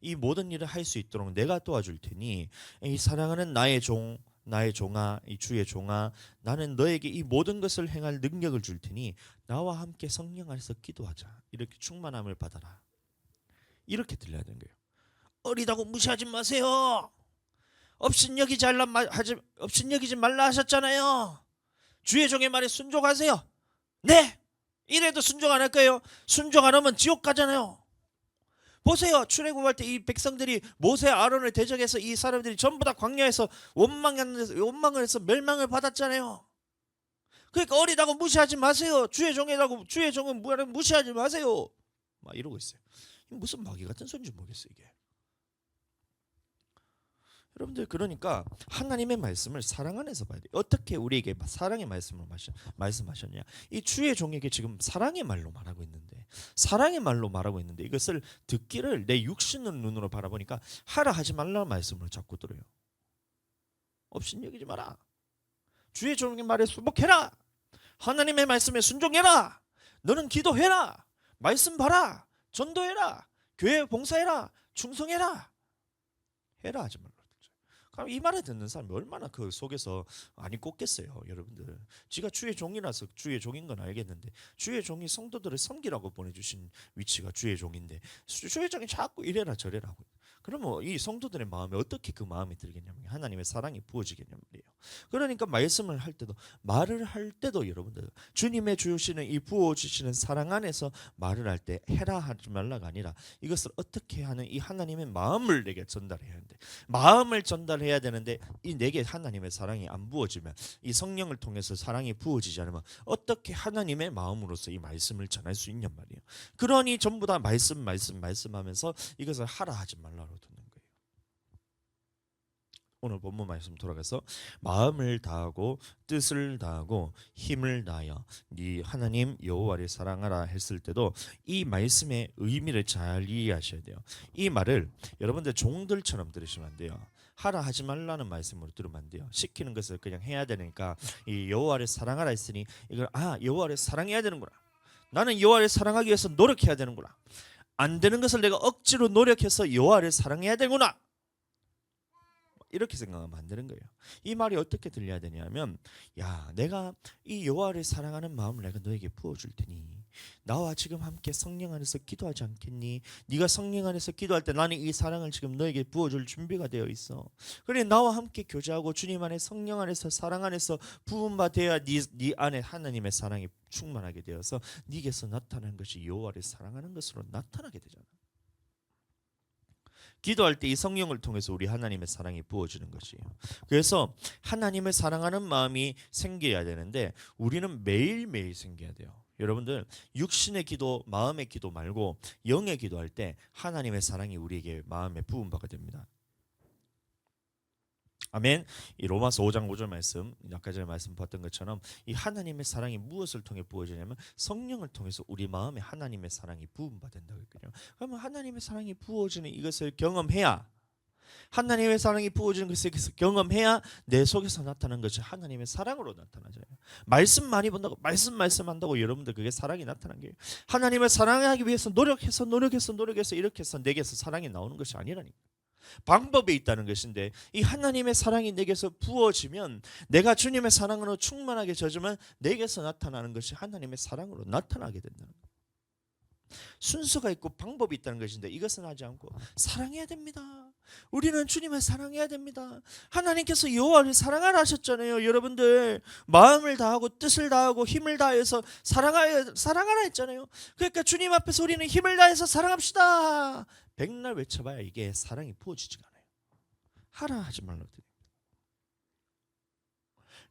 이 모든 일을 할 수 있도록 내가 도와줄 테니 이 사랑하는 나의 종아 이 주의 종아 나는 너에게 이 모든 것을 행할 능력을 줄 테니 나와 함께 성령 안에서 기도하자. 이렇게 충만함을 받아라. 이렇게 들려야 되는 거예요. 어리다고 무시하지 마세요. 업신여기지 말라 하셨잖아요. 주의 종의 말에 순종하세요. 네. 이래도 순종 안 할 거예요. 순종 안 하면 지옥 가잖아요. 보세요. 출애굽할 때 이 백성들이 모세 아론을 대적해서 이 사람들이 전부 다 광야에서 원망을 해서 멸망을 받았잖아요. 그러니까 어리다고 무시하지 마세요. 주의 종은 무시하지 마세요. 막 이러고 있어요. 무슨 마귀 같은 소리인지 모르겠어요 이게. 여러분들 그러니까 하나님의 말씀을 사랑 안에서 봐야 돼요. 어떻게 우리에게 사랑의 말씀을 말씀하셨냐. 이 주의 종에게 지금 사랑의 말로 말하고 있는데 이것을 듣기를 내 육신의 눈으로 바라보니까 하라 하지 말라는 말씀을 자꾸 들어요. 업신여기지 마라. 주의 종의 말에 순복해라. 하나님의 말씀에 순종해라. 너는 기도해라. 말씀 봐라. 전도해라. 교회 봉사해라. 충성해라. 해라 하지 말라. 그럼 이 말을 듣는 사람이 얼마나 그 속에서 안이 꽂겠어요. 여러분들 지가 주의 종이라서 주의 종인 건 알겠는데 주의 종이 성도들을 섬기라고 보내주신 위치가 주의 종인데 주의 종이 자꾸 이래라 저래라 하고 그러면 이 성도들의 마음에 어떻게 그 마음이 들겠냐면 하나님의 사랑이 부어지겠냐면 말이에요. 그러니까 말씀을 할 때도 말을 할 때도 여러분들 주님의 주시는 이 부어주시는 사랑 안에서 말을 할 때 해라 하지 말라가 아니라 이것을 어떻게 하는 이 하나님의 마음을 내게 전달해야 하는데 마음을 전달해야 되는데 이 내게 하나님의 사랑이 안 부어지면 이 성령을 통해서 사랑이 부어지지 않으면 어떻게 하나님의 마음으로서 이 말씀을 전할 수 있냔 말이에요. 그러니 전부 다 말씀하면서 이것을 하라 하지 말라로 듣는 거예요. 오늘 본문 말씀 돌아가서 마음을 다하고 뜻을 다하고 힘을 다하여 네 하나님 여호와를 사랑하라 했을 때도 이 말씀의 의미를 잘 이해하셔야 돼요. 이 말을 여러분들 종들처럼 들으시면 안 돼요. 하라 하지 말라는 말씀으로 들으면 안 돼요. 시키는 것을 그냥 해야 되니까 이 여호와를 사랑하라 했으니 이걸 여호와를 사랑해야 되는구나. 나는 여호와를 사랑하기 위해서 노력해야 되는구나. 안 되는 것을 내가 억지로 노력해서 여호와를 사랑해야 되구나. 이렇게 생각하면 안 되는 거예요. 이 말이 어떻게 들려야 되냐면 야 내가 이 여호와를 사랑하는 마음을 내가 너에게 부어줄 테니 나와 지금 함께 성령 안에서 기도하지 않겠니? 네가 성령 안에서 기도할 때 나는 이 사랑을 지금 너에게 부어줄 준비가 되어 있어. 그래 나와 함께 교제하고 주님 안에 성령 안에서 사랑 안에서 부음받아야 네 안에 하나님의 사랑이 충만하게 되어서 네게서 나타나는 것이 여호와를 사랑하는 것으로 나타나게 되잖아. 기도할 때 이 성령을 통해서 우리 하나님의 사랑이 부어지는 것이에요. 그래서 하나님을 사랑하는 마음이 생겨야 되는데 우리는 매일매일 생겨야 돼요. 여러분들 육신의 기도, 마음의 기도 말고 영의 기도할 때 하나님의 사랑이 우리에게 마음에 부은 바가 됩니다. 아멘. 이 로마서 5장 5절 말씀, 아까 전에 말씀 봤던 것처럼 이 하나님의 사랑이 무엇을 통해 부어지냐면 성령을 통해서 우리 마음에 하나님의 사랑이 부은 바 된다고 했거든요. 그러면 하나님의 사랑이 부어지는 이것을 경험해야 하나님의 사랑이 부어지는 것을 경험해야 내 속에서 나타나는 것이 하나님의 사랑으로 나타나잖아요. 말씀 많이 본다고 말씀한다고 여러분들 그게 사랑이 나타난 게 하나님을 사랑하기 위해서 노력해서 이렇게 해서 내게서 사랑이 나오는 것이 아니라니까. 방법이 있다는 것인데 이 하나님의 사랑이 내게서 부어지면 내가 주님의 사랑으로 충만하게 젖으면 내게서 나타나는 것이 하나님의 사랑으로 나타나게 된다는 거예요. 순서가 있고 방법이 있다는 것인데 이것은 하지 않고 사랑해야 됩니다. 우리는 주님을 사랑해야 됩니다. 하나님께서 여호와를 사랑하라 하셨잖아요. 여러분들 마음을 다하고 뜻을 다하고 힘을 다해서 사랑하라 했잖아요. 그러니까 주님 앞에서 우리는 힘을 다해서 사랑합시다. 백날 외쳐봐야 이게 사랑이 부어지지가 않아요. 하라 하지 말라고 드립니다.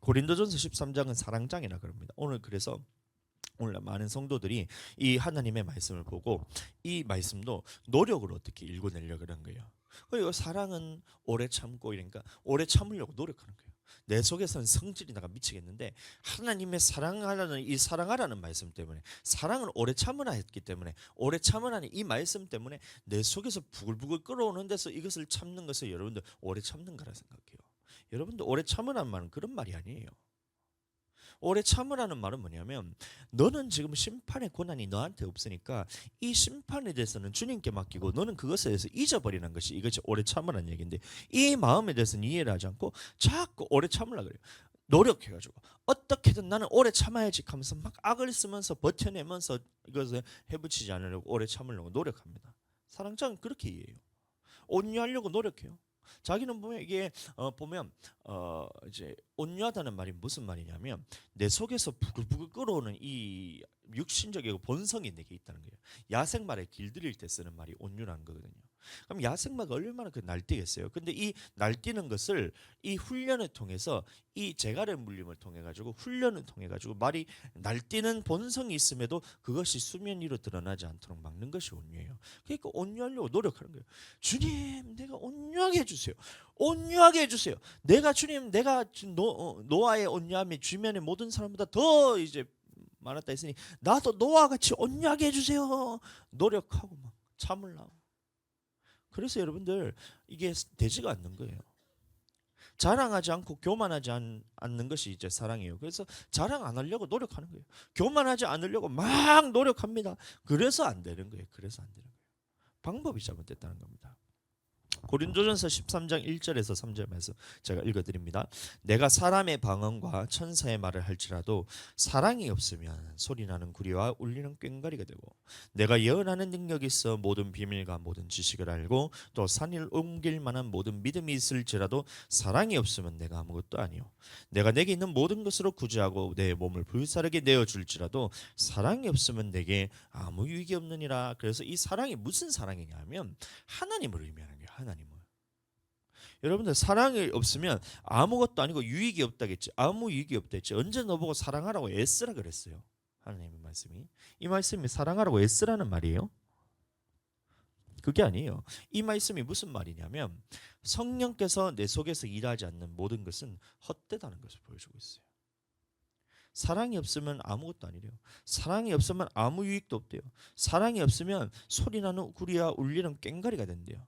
고린도전서 13장은 사랑장이라 그럽니다. 오늘 그래서 오늘 많은 성도들이 이 하나님의 말씀을 보고 이 말씀도 노력으로 어떻게 읽어내려고 그런 거예요. 그리고 사랑은 오래 참고 이러니까 오래 참으려고 노력하는 거예요. 내 속에서는 성질이 나가 미치겠는데 하나님의 사랑하라는 말씀 때문에 사랑을 오래 참으라 했기 때문에 오래 참으라는 이 말씀 때문에 내 속에서 부글부글 끓어오는 데서 이것을 참는 것을 여러분들 오래 참는 거라 생각해요. 여러분들 오래 참으라는 말은 그런 말이 아니에요. 오래 참으라는 말은 뭐냐면 너는 지금 심판의 권한이 너한테 없으니까 이 심판에 대해서는 주님께 맡기고 너는 그것에 대해서 잊어버리는 것이 이것이 오래 참으라는 얘기인데 이 마음에 대해서는 이해를 하지 않고 자꾸 오래 참으려고 그래요. 노력해가지고 어떻게든 나는 오래 참아야지 하면서 막 악을 쓰면서 버텨내면서 이것을 해붙이지 않으려고 오래 참으려고 노력합니다. 사랑장은 그렇게 이해해요. 온유하려고 노력해요. 자기는 보면 이게 보면 이제 온유하다는 말이 무슨 말이냐면 내 속에서 부글부글 끓어오는 이 육신적이고 본성이 내게 있다는 거예요. 야생마를 길들일 때 쓰는 말이 온유라는 거거든요. 그럼 야생마가 얼마나 날뛰겠어요. 근데 이 날뛰는 것을 이 훈련을 통해서 이 제갈의 물림을 통해 가지고 훈련을 통해 가지고 말이 날뛰는 본성이 있음에도 그것이 수면 위로 드러나지 않도록 막는 것이 온유예요. 그러니까 온유하려고 노력하는 거예요. 주님, 내가 온유하게 해주세요. 온유하게 해주세요. 내가 주님, 내가 노아의 온유함이 주변의 모든 사람보다 더 이제 많았다 했으니 나도 노아와 같이 온유하게 해주세요. 노력하고 막 참으려고. 그래서 여러분들 이게 되지가 않는 거예요. 자랑하지 않고 교만하지 않는 것이 이제 사랑이에요. 그래서 자랑 안 하려고 노력하는 거예요. 교만하지 않으려고 막 노력합니다. 그래서 안 되는 거예요. 그래서 안 되는 거예요. 방법이 잘못됐다는 겁니다. 고린도전서 13장 1절에서 3절 말씀 제가 읽어드립니다. 내가 사람의 방언과 천사의 말을 할지라도 사랑이 없으면 소리나는 구리와 울리는 꽹과리가 되고 내가 예언하는 능력이 있어 모든 비밀과 모든 지식을 알고 또 산을 옮길 만한 모든 믿음이 있을지라도 사랑이 없으면 내가 아무것도 아니요 내가 내게 있는 모든 것으로 구제하고 내 몸을 불사르게 내어줄지라도 사랑이 없으면 내게 아무 유익이 없느니라. 그래서 이 사랑이 무슨 사랑이냐면 하나님을 의미하는 거예요. 하나님을. 여러분들 사랑이 없으면 아무것도 아니고 유익이 없다겠지. 아무 유익이 없다겠지. 언제 너보고 사랑하라고 애쓰라 그랬어요. 하나님의 말씀이. 이 말씀이 사랑하라고 애쓰라는 말이에요. 그게 아니에요. 이 말씀이 무슨 말이냐면 성령께서 내 속에서 일하지 않는 모든 것은 헛되다는 것을 보여주고 있어요. 사랑이 없으면 아무것도 아니래요. 사랑이 없으면 아무 유익도 없대요. 사랑이 없으면 소리나는 구리와 울리는 꽹과리가 된대요.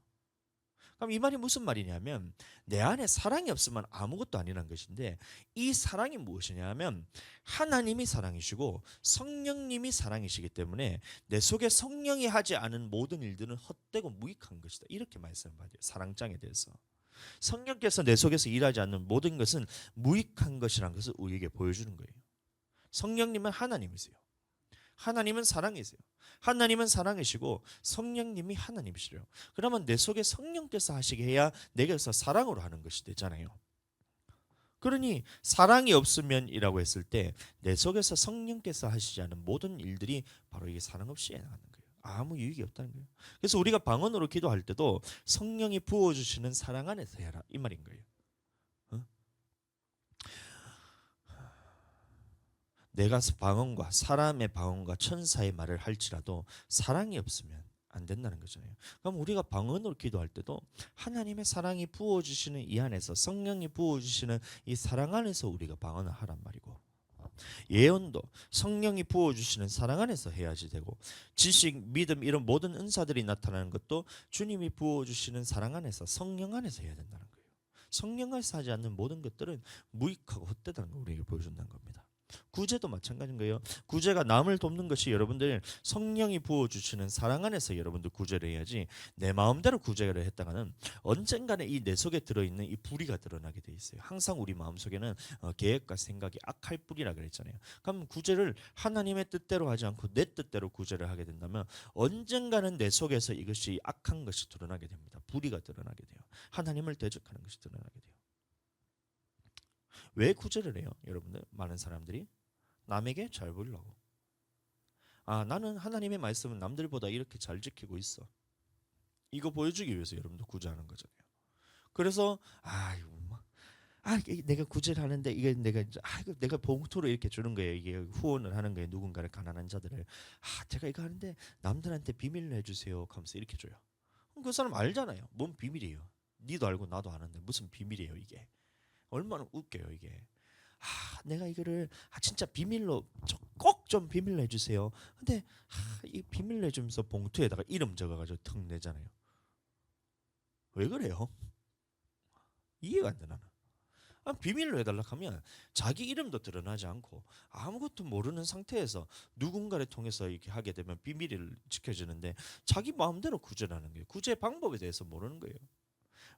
그럼 이 말이 무슨 말이냐면 내 안에 사랑이 없으면 아무것도 아니라는 것인데 이 사랑이 무엇이냐면 하나님이 사랑이시고 성령님이 사랑이시기 때문에 내 속에 성령이 하지 않은 모든 일들은 헛되고 무익한 것이다. 이렇게 말씀받아요. 사랑장에 대해서. 성령께서 내 속에서 일하지 않는 모든 것은 무익한 것이라는 것을 우리에게 보여주는 거예요. 성령님은 하나님이세요. 하나님은 사랑이세요. 하나님은 사랑이시고 성령님이 하나님이시래요. 그러면 내 속에 성령께서 하시게 해야 내게서 사랑으로 하는 것이 되잖아요. 그러니 사랑이 없으면이라고 했을 때 내 속에서 성령께서 하시지 않은 모든 일들이 바로 이게 사랑 없이 해나가는 거예요. 아무 유익이 없다는 거예요. 그래서 우리가 방언으로 기도할 때도 성령이 부어주시는 사랑 안에서 해라 이 말인 거예요. 내가 방언과 사람의 방언과 천사의 말을 할지라도 사랑이 없으면 안 된다는 거잖아요. 그럼 우리가 방언으로 기도할 때도 하나님의 사랑이 부어주시는 이 안에서 성령이 부어주시는 이 사랑 안에서 우리가 방언을 하란 말이고 예언도 성령이 부어주시는 사랑 안에서 해야지 되고 지식, 믿음 이런 모든 은사들이 나타나는 것도 주님이 부어주시는 사랑 안에서 성령 안에서 해야 된다는 거예요. 성령 안에서 하지 않는 모든 것들은 무익하고 헛되다는 걸 우리에게 보여준다는 겁니다. 구제도 마찬가지인 거예요. 구제가 남을 돕는 것이 여러분들 성령이 부어주시는 사랑 안에서 여러분들 구제를 해야지 내 마음대로 구제를 했다가는 언젠가는 이 내 속에 들어있는 이 불의가 드러나게 돼 있어요. 항상 우리 마음속에는 계획과 생각이 악할 뿐이라 그랬잖아요. 그럼 구제를 하나님의 뜻대로 하지 않고 내 뜻대로 구제를 하게 된다면 언젠가는 내 속에서 이것이 악한 것이 드러나게 됩니다. 불의가 드러나게 돼요. 하나님을 대적하는 것이 드러나게 돼요. 왜 구제를 해요? 여러분들 많은 사람들이 남에게 잘 보이려고. 나는 하나님의 말씀은 남들보다 이렇게 잘 지키고 있어. 이거 보여주기 위해서 여러분들 구제하는 거잖아요. 그래서 내가 구제를 하는데 이게 내가 봉투로 이렇게 주는 거예요. 이게 후원을 하는 거예요. 누군가를 가난한 자들을 제가 이거 하는데 남들한테 비밀로 해주세요. 하면서 이렇게 줘요. 그 사람 알잖아요. 뭔 비밀이에요. 니도 알고 나도 아는데 무슨 비밀이에요 이게. 얼마나 웃겨요 이게. 내가 이거를 진짜 비밀로 꼭 좀 비밀로 해주세요. 근데 이 비밀로 해주면서 봉투에다가 이름 적어가지고 턱 내잖아요. 왜 그래요? 이해가 안 돼 나는. 비밀로 해달라 하면 자기 이름도 드러나지 않고 아무것도 모르는 상태에서 누군가를 통해서 이렇게 하게 되면 비밀을 지켜주는데 자기 마음대로 구제하는 거예요. 구제 방법에 대해서 모르는 거예요.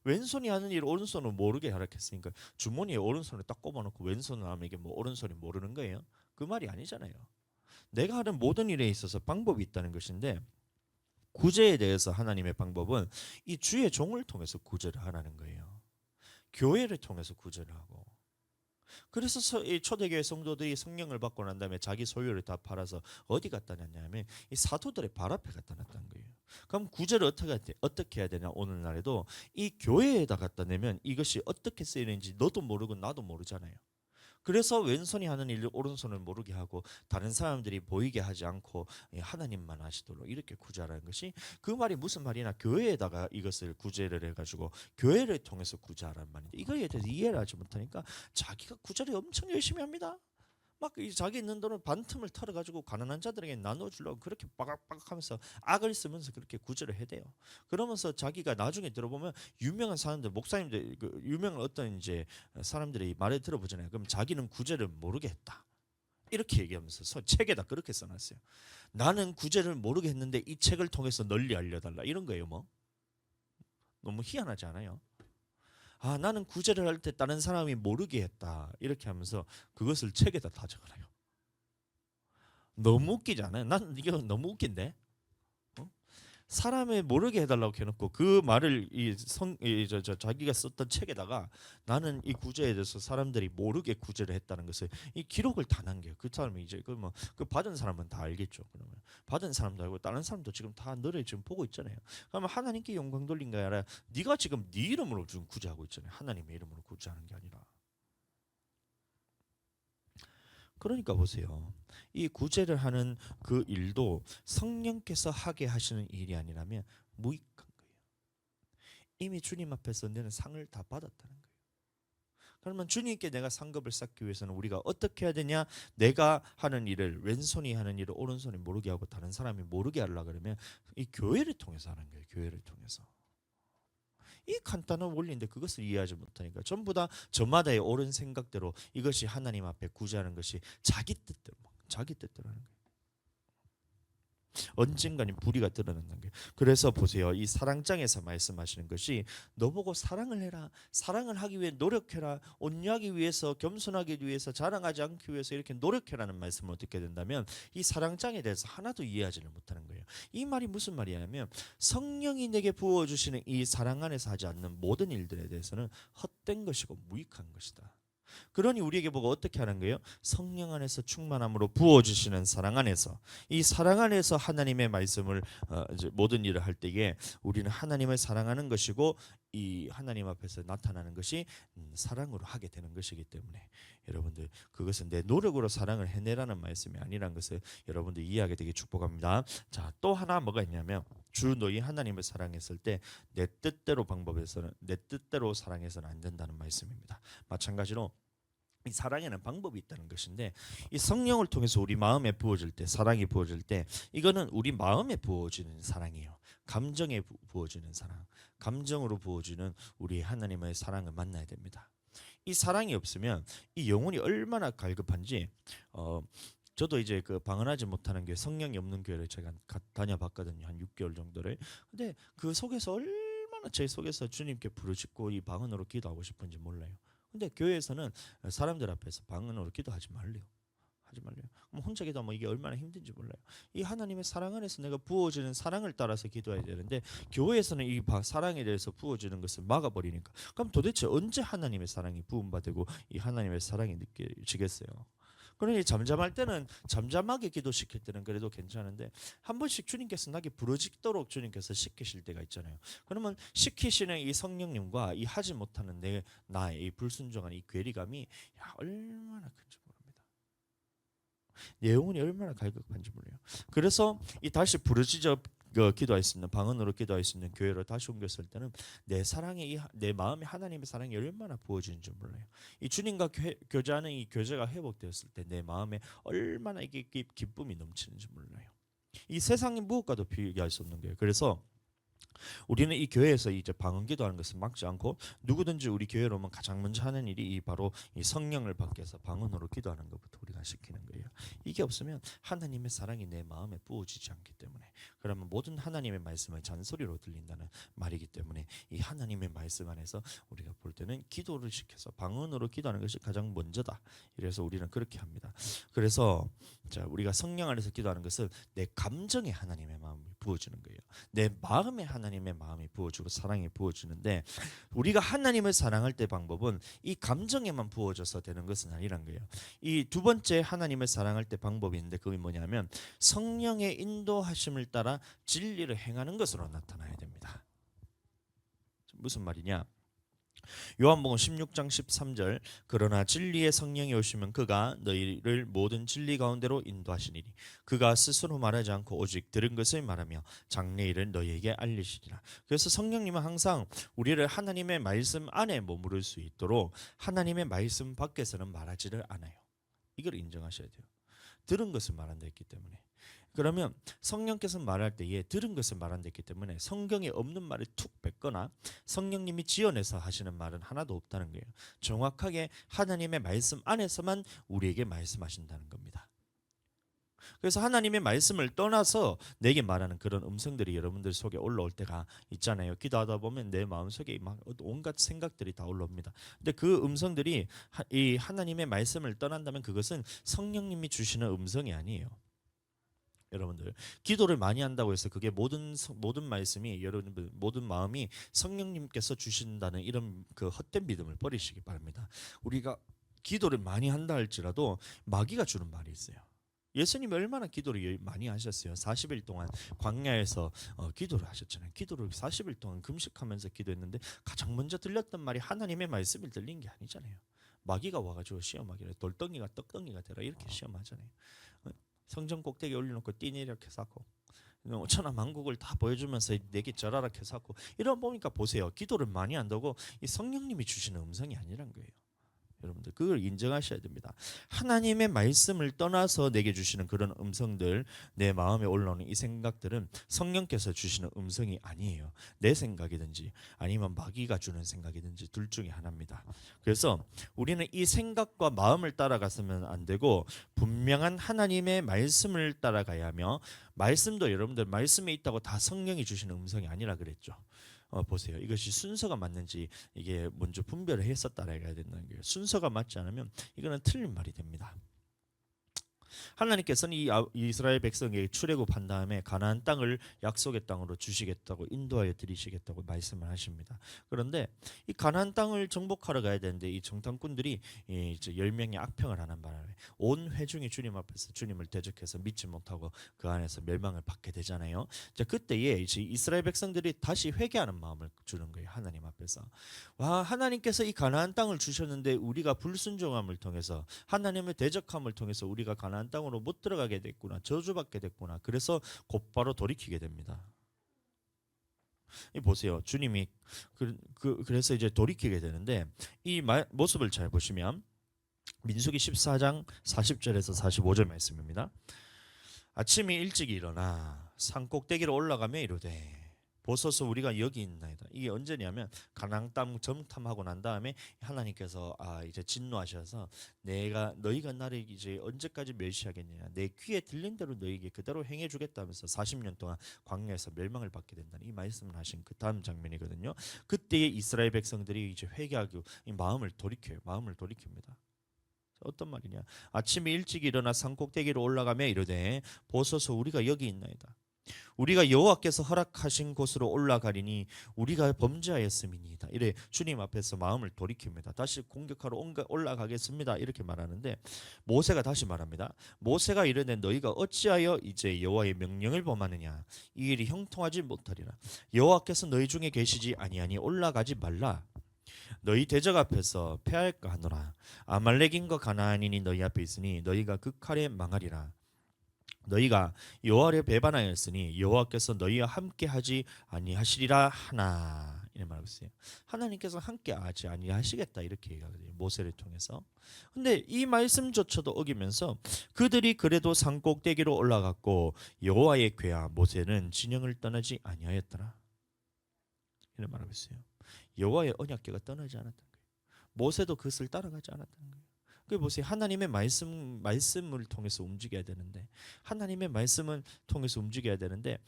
왼손이 하는 일 오른손은 모르게 하락했으니까 주머니에 오른손을 딱 꼽아놓고 왼손을 하면 이게 뭐 오른손이 모르는 거예요? 그 말이 아니잖아요. 내가 하는 모든 일에 있어서 방법이 있다는 것인데 구제에 대해서 하나님의 방법은 이 주의 종을 통해서 구제를 하라는 거예요. 교회를 통해서 구제를 하고. 그래서 이 초대교회 성도들이 성령을 받고 난 다음에 자기 소유를 다 팔아서 어디 갖다 놨냐면 이 사도들의 발 앞에 갖다 놨다는 거예요. 그럼 구제를 어떻게 해야 되냐? 오늘날에도 이 교회에다 갖다 내면 이것이 어떻게 쓰이는지 너도 모르고 나도 모르잖아요. 그래서 왼손이 하는 일을 오른손을 모르게 하고 다른 사람들이 보이게 하지 않고 하나님만 하시도록 이렇게 구제하라는 것이 그 말이 무슨 말이냐? 교회에다가 이것을 구제를 해가지고 교회를 통해서 구제하라는 말인데 이거에 대해서 이해를 하지 못하니까 자기가 구제를 엄청 열심히 합니다. 막 자기 있는 돈을 반틈을 털어가지고 가난한 자들에게 나눠주려고 그렇게 빠각빠각하면서 악을 쓰면서 그렇게 구제를 해대요. 그러면서 자기가 나중에 들어보면 유명한 사람들, 목사님들, 유명한 어떤 이제 사람들의 말을 들어보잖아요. 그럼 자기는 구제를 모르게 했다. 이렇게 얘기하면서 책에다 그렇게 써놨어요. 나는 구제를 모르게 했는데 이 책을 통해서 널리 알려달라. 이런 거예요. 뭐 너무 희한하지 않아요? 나는 구제를 할 때 다른 사람이 모르게 했다. 이렇게 하면서 그것을 책에다 다 적어놔요. 너무 웃기지 않아요? 난 이게 너무 웃긴데. 사람을 모르게 해달라고 해놓고 그 말을 자기가 썼던 책에다가 나는 이 구제에 대해서 사람들이 모르게 구제를 했다는 것을 이 기록을 다 남겨요. 그 사람이 이제 그 받은 사람은 다 알겠죠. 그러면 받은 사람도 알고 다른 사람도 지금 다 너를 지금 보고 있잖아요. 그러면 하나님께 영광 돌린 게 아니라 네가 지금 네 이름으로 지금 구제하고 있잖아요. 하나님의 이름으로 구제하는 게 아니라. 그러니까 보세요. 이 구제를 하는 그 일도 성령께서 하게 하시는 일이 아니라면 무익한 거예요. 이미 주님 앞에서 너는 상을 다 받았다는 거예요. 그러면 주님께 내가 상급을 쌓기 위해서는 우리가 어떻게 해야 되냐? 내가 하는 일을 왼손이 하는 일을 오른손이 모르게 하고 다른 사람이 모르게 하려고 그러면 이 교회를 통해서 하는 거예요. 교회를 통해서. 이 간단한 원리인데 그것을 이해하지 못하니까 전부 다 저마다의 옳은 생각대로 이것이 하나님 앞에 구제하는 것이 자기 뜻대로 하는 거예요. 언젠가는 불의가 드러난다는 거예요. 그래서 보세요. 이 사랑장에서 말씀하시는 것이 너보고 사랑을 해라. 사랑을 하기 위해 노력해라. 온유하기 위해서, 겸손하기 위해서, 자랑하지 않기 위해서 이렇게 노력해라는 말씀을 듣게 된다면 이 사랑장에 대해서 하나도 이해하지를 못하는 거예요. 이 말이 무슨 말이냐면 성령이 내게 부어주시는 이 사랑 안에서 하지 않는 모든 일들에 대해서는 헛된 것이고 무익한 것이다. 그러니 우리에게 보고 어떻게 하는 거예요? 성령 안에서 충만함으로 부어주시는 사랑 안에서 이 사랑 안에서 하나님의 말씀을 이제 모든 일을 할 때에 우리는 하나님을 사랑하는 것이고 이 하나님 앞에서 나타나는 것이 사랑으로 하게 되는 것이기 때문에 여러분들 그것은 내 노력으로 사랑을 해내라는 말씀이 아니라는 것을 여러분들 이해하게 되길 축복합니다. 자, 또 하나 뭐가 있냐면 주 너희 하나님을 사랑했을 때 내 뜻대로 내 뜻대로 사랑해서는 안 된다는 말씀입니다. 마찬가지로 이 사랑에는 방법이 있다는 것인데 이 성령을 통해서 우리 마음에 부어질 때 사랑이 부어질 때 이거는 우리 마음에 부어지는 사랑이에요. 감정에 부어지는 사랑, 감정으로 부어지는 우리 하나님의 사랑을 만나야 됩니다. 이 사랑이 없으면 이 영혼이 얼마나 갈급한지 저도 이제 그 방언하지 못하는 교회, 성령이 없는 교회를 제가 다녀봤거든요. 한 6개월 정도를. 근데 그 속에서 얼마나 제 속에서 주님께 부르짖고 이 방언으로 기도하고 싶은지 몰라요. 근데 교회에서는 사람들 앞에서 방언으로 기도하지 말래요. 하지 말래요. 그럼 혼자 기도하면 이게 얼마나 힘든지 몰라요. 이 하나님의 사랑 안에서 내가 부어지는 사랑을 따라서 기도해야 되는데 교회에서는 이 사랑에 대해서 부어지는 것을 막아버리니까 그럼 도대체 언제 하나님의 사랑이 부음받고 이 하나님의 사랑이 느껴지겠어요? 그러니 잠잠할 때는 잠잠하게 기도시킬 때는 그래도 괜찮은데 한 번씩 주님께서 나게 부르짖도록 주님께서 시키실 때가 있잖아요. 그러면 시키시는 이 성령님과 이 하지 못하는 나의 이 불순종한 이 괴리감이 얼마나 큰지 모릅니다. 내 영혼이 얼마나 갈급한지 몰라요. 그래서 이 다시 부르짖어 기도할 수 있는 방언으로 기도할 수 있는 교회로 다시 옮겼을 때는 내 사랑이 내 마음에 하나님의 사랑이 얼마나 부어지는지 몰라요. 이 주님과 교제하는 이 교제가 회복되었을 때 내 마음에 얼마나 이게 기쁨이 넘치는지 몰라요. 이 세상의 무엇과도 비교할 수 없는 거예요. 그래서 우리는 이 교회에서 이제 방언 기도하는 것을 막지 않고 누구든지 우리 교회로 오면 가장 먼저 하는 일이 바로 이 성령을 받게 해서 방언으로 기도하는 것부터 우리가 시키는 거예요. 이게 없으면 하나님의 사랑이 내 마음에 부어지지 않기 때문에 그러면 모든 하나님의 말씀을 잔소리로 들린다는 말이기 때문에 이 하나님의 말씀 안에서 우리가 볼 때는 기도를 시켜서 방언으로 기도하는 것이 가장 먼저다. 이래서 우리는 그렇게 합니다. 그래서 자 우리가 성령 안에서 기도하는 것은 내 감정에 하나님의 마음이 부어지는 거예요. 내 마음에 하나님의 마음이 부어지고 사랑이 부어지는데 우리가 하나님을 사랑할 때 방법은 이 감정에만 부어져서 되는 것은 아니란 거예요. 이 두 번째 하나님을 사랑할 때 방법이 있는데 그게 뭐냐면 성령의 인도하심을 따라 진리를 행하는 것으로 나타나야 됩니다. 무슨 말이냐? 요한복음 16장 13절 그러나 진리의 성령이 오시면 그가 너희를 모든 진리 가운데로 인도하시니니 그가 스스로 말하지 않고 오직 들은 것을 말하며 장래일을 너희에게 알리시리라. 그래서 성령님은 항상 우리를 하나님의 말씀 안에 머무를 수 있도록 하나님의 말씀 밖에서는 말하지를 않아요. 이걸 인정하셔야 돼요. 들은 것을 말한다 했기 때문에. 그러면 성령께서 말할 때에 들은 것을 말한다 했기 때문에 성경에 없는 말을 툭 뱉거나 성령님이 지어내서 하시는 말은 하나도 없다는 거예요. 정확하게 하나님의 말씀 안에서만 우리에게 말씀하신다는 겁니다. 그래서 하나님의 말씀을 떠나서 내게 말하는 그런 음성들이 여러분들 속에 올라올 때가 있잖아요. 기도하다 보면 내 마음속에 막 온갖 생각들이 다 올라옵니다. 근데 그 음성들이 이 하나님의 말씀을 떠난다면 그것은 성령님이 주시는 음성이 아니에요. 여러분들 기도를 많이 한다고 해서 그게 모든 말씀이 여러분들 모든 마음이 성령님께서 주신다는 이런 그 헛된 믿음을 버리시기 바랍니다. 우리가 기도를 많이 한다 할지라도 마귀가 주는 말이 있어요. 예수님이 얼마나 기도를 많이 하셨어요. 40일 동안 광야에서 기도를 하셨잖아요. 기도를 40일 동안 금식하면서 기도했는데 가장 먼저 들렸던 말이 하나님의 말씀을 들린 게 아니잖아요. 마귀가 와가지고 시험하기를 돌덩이가 떡덩이가 되라 이렇게 시험하잖아요. 성전 꼭대기에 올려놓고 띠내려 해서고 천하 만국을 다 보여주면서 내게 절하라 해서고 이런 보니까 보세요. 기도를 많이 한다고 이 성령님이 주시는 음성이 아니란 거예요. 여러분들 그걸 인정하셔야 됩니다. 하나님의 말씀을 떠나서 내게 주시는 그런 음성들, 내 마음에 올라오는 이 생각들은 성령께서 주시는 음성이 아니에요. 내 생각이든지 아니면 마귀가 주는 생각이든지 둘 중에 하나입니다. 그래서 우리는 이 생각과 마음을 따라가서는 안 되고 분명한 하나님의 말씀을 따라가야 하며 말씀도 여러분들 말씀에 있다고 다 성령이 주시는 음성이 아니라 그랬죠. 보세요. 이것이 순서가 맞는지 이게 먼저 분별을 했었다라 해야 된다는 거예요. 순서가 맞지 않으면 이거는 틀린 말이 됩니다. 하나님께서는 이 이스라엘 백성에게 출애굽한 다음에 가나안 땅을 약속의 땅으로 주시겠다고 인도하여 드리시겠다고 말씀을 하십니다. 그런데 이 가나안 땅을 정복하러 가야 되는데 이 정탐꾼들이 이제 10명의 악평을 하는 바람에 온 회중이 주님 앞에서 주님을 대적해서 믿지 못하고 그 안에서 멸망을 받게 되잖아요. 자, 그때에 이제 이스라엘 백성들이 다시 회개하는 마음을 주는 거예요. 하나님 앞에서. 와, 하나님께서 이 가나안 땅을 주셨는데 우리가 불순종함을 통해서 하나님의 대적함을 통해서 우리가 가나안 땅으로 못 들어가게 됐구나. 저주받게 됐구나. 그래서 곧바로 돌이키게 됩니다. 보세요. 주님이 그래서 이제 돌이키게 되는데 이 모습을 잘 보시면 민수기 14장 40절에서 45절 말씀입니다. 아침이 일찍 일어나 산 꼭대기로 올라가며 이르되 보소서 우리가 여기 있나이다. 이게 언제냐면 가나안 땅 정탐하고 난 다음에 하나님께서 이제 진노하셔서 너희가 나를 이제 언제까지 멸시하겠느냐, 내 귀에 들린 대로 너희에게 그대로 행해 주겠다면서 40년 동안 광야에서 멸망을 받게 된다는 이 말씀을 하신 그 다음 장면이거든요. 그때에 이스라엘 백성들이 이제 회개하고 이 마음을 돌이켜요. 마음을 돌이킵니다. 어떤 말이냐? 아침에 일찍 일어나 산꼭대기로 올라가며 이르되 보소서 우리가 여기 있나이다. 우리가 여호와께서 허락하신 곳으로 올라가리니 우리가 범죄하였음이니이다. 이래 주님 앞에서 마음을 돌이킵니다. 다시 공격하러 올라가겠습니다. 이렇게 말하는데 모세가 다시 말합니다. 모세가 이르되 너희가 어찌하여 이제 여호와의 명령을 범하느냐? 이 일이 형통하지 못하리라. 여호와께서 너희 중에 계시지 아니하니 올라가지 말라. 너희 대적 앞에서 패할까 하노라. 아말렉인과 가나안인이 너희 앞에 있으니 너희가 그 칼에 망하리라. 너희가 여호와를 배반하였으니 여호와께서 너희와 함께하지 아니하시리라 하나. 이렇게 말하고 있어요. 하나님께서 함께하지 아니하시겠다 이렇게 얘기하거든요. 모세를 통해서. 근데 이 말씀조차도 어기면서 그들이 그래도 산꼭대기로 올라갔고 여호와의 궤와 모세는 진영을 떠나지 아니하였더라. 이렇게 말하고 있어요. 여호와의 언약궤가 떠나지 않았다는 거예요. 모세도 그것을 따라가지 않았다는 거예요. 그 보세요. 하나님의 말씀을 통해서 움직여야 되는데 하나님의 말씀을 통해서 움직여야 되는데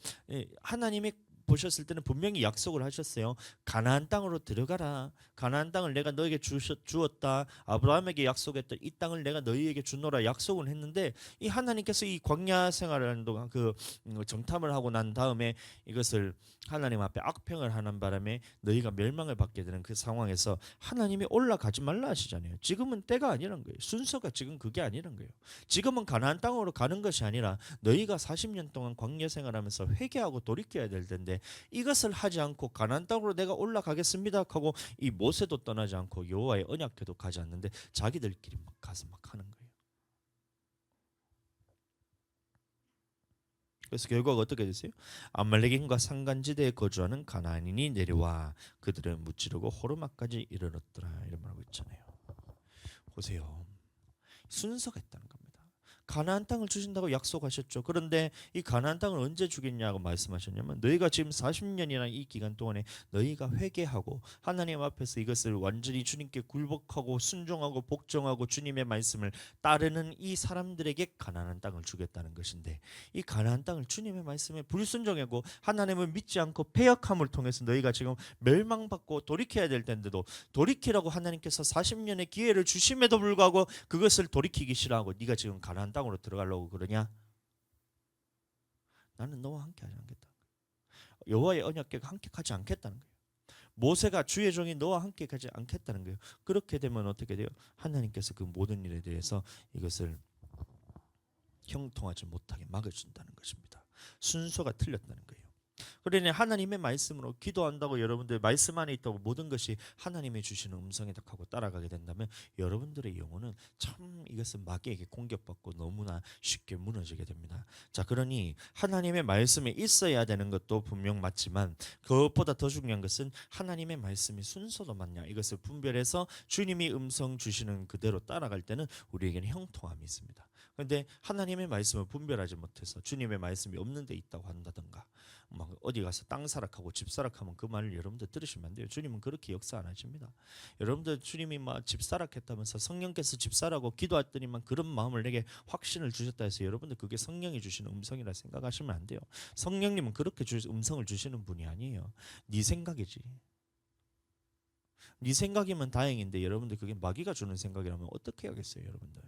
하나님의 보셨을 때는 분명히 약속을 하셨어요. 가나안 땅으로 들어가라. 가나안 땅을 내가 너에게 주었다. 아브라함에게 약속했던 이 땅을 내가 너희에게 주노라 약속을 했는데 이 하나님께서 이 광야 생활하는 동안 그 정탐을 하고 난 다음에 이것을 하나님 앞에 악평을 하는 바람에 너희가 멸망을 받게 되는 그 상황에서 하나님이 올라가지 말라 하시잖아요. 지금은 때가 아니란 거예요. 순서가 지금 그게 아니란 거예요. 지금은 가나안 땅으로 가는 것이 아니라 너희가 40년 동안 광야 생활하면서 회개하고 돌이켜야 될 텐데 이것을 하지 않고 가나안 땅으로 내가 올라가겠습니다 하고 이 모세도 떠나지 않고 여호와의 언약궤도 가지 않는데 자기들끼리 막 가서 막 하는 거예요. 그래서 결과가 어떻게 됐어요? 아말렉인과 산간지대에 거주하는 가나안인이 내려와 그들을 무찌르고 호르마까지 이르렀더라. 이런 말하고 있잖아요. 보세요. 순서가 있다는 겁니다. 가나안 땅을 주신다고 약속하셨죠. 그런데 이 가나안 땅을 언제 주겠냐고 말씀하셨냐면 너희가 지금 40년이나 이 기간 동안에 너희가 회개하고 하나님 앞에서 이것을 완전히 주님께 굴복하고 순종하고 복종하고 주님의 말씀을 따르는 이 사람들에게 가나안 땅을 주겠다는 것인데 이 가나안 땅을 주님의 말씀에 불순종하고 하나님을 믿지 않고 패역함을 통해서 너희가 지금 멸망받고 돌이켜야 될 텐데도 돌이키라고 하나님께서 40년의 기회를 주심에도 불구하고 그것을 돌이키기 싫어하고 네가 지금 가나안 땅으로 들어가려고 그러냐? 나는 너와 함께 하지 않겠다. 여호와의 언약궤가 함께 가지 않겠다는 거예요. 모세가 주의 종이 너와 함께 가지 않겠다는 거예요. 그렇게 되면 어떻게 돼요? 하나님께서 그 모든 일에 대해서 이것을 형통하지 못하게 막아준다는 것입니다. 순서가 틀렸다는 거예요. 그러니 하나님의 말씀으로 기도한다고 여러분들 말씀 안에 있다고 모든 것이 하나님이 주시는 음성에 하고 따라가게 된다면 여러분들의 영혼은 참 이것은 마귀에게 공격받고 너무나 쉽게 무너지게 됩니다. 자, 그러니 하나님의 말씀에 있어야 되는 것도 분명 맞지만 그것보다 더 중요한 것은 하나님의 말씀이 순서도 맞냐 이것을 분별해서 주님이 음성 주시는 그대로 따라갈 때는 우리에게는 형통함이 있습니다. 그런데 하나님의 말씀을 분별하지 못해서 주님의 말씀이 없는 데 있다고 한다든가 막 어디 가서 땅 사락하고 집 사락하면 그 말을 여러분들 들으시면 안 돼요. 주님은 그렇게 역사 안 하십니다. 여러분들 주님이 막 집 사락했다면서 성령께서 집 사라고 기도했더니만 그런 마음을 내게 확신을 주셨다 해서 여러분들 그게 성령이 주시는 음성이라 생각하시면 안 돼요. 성령님은 그렇게 음성을 주시는 분이 아니에요. 네 생각이지. 네 생각이면 다행인데 여러분들 그게 마귀가 주는 생각이라면 어떻게 하겠어요, 여러분들?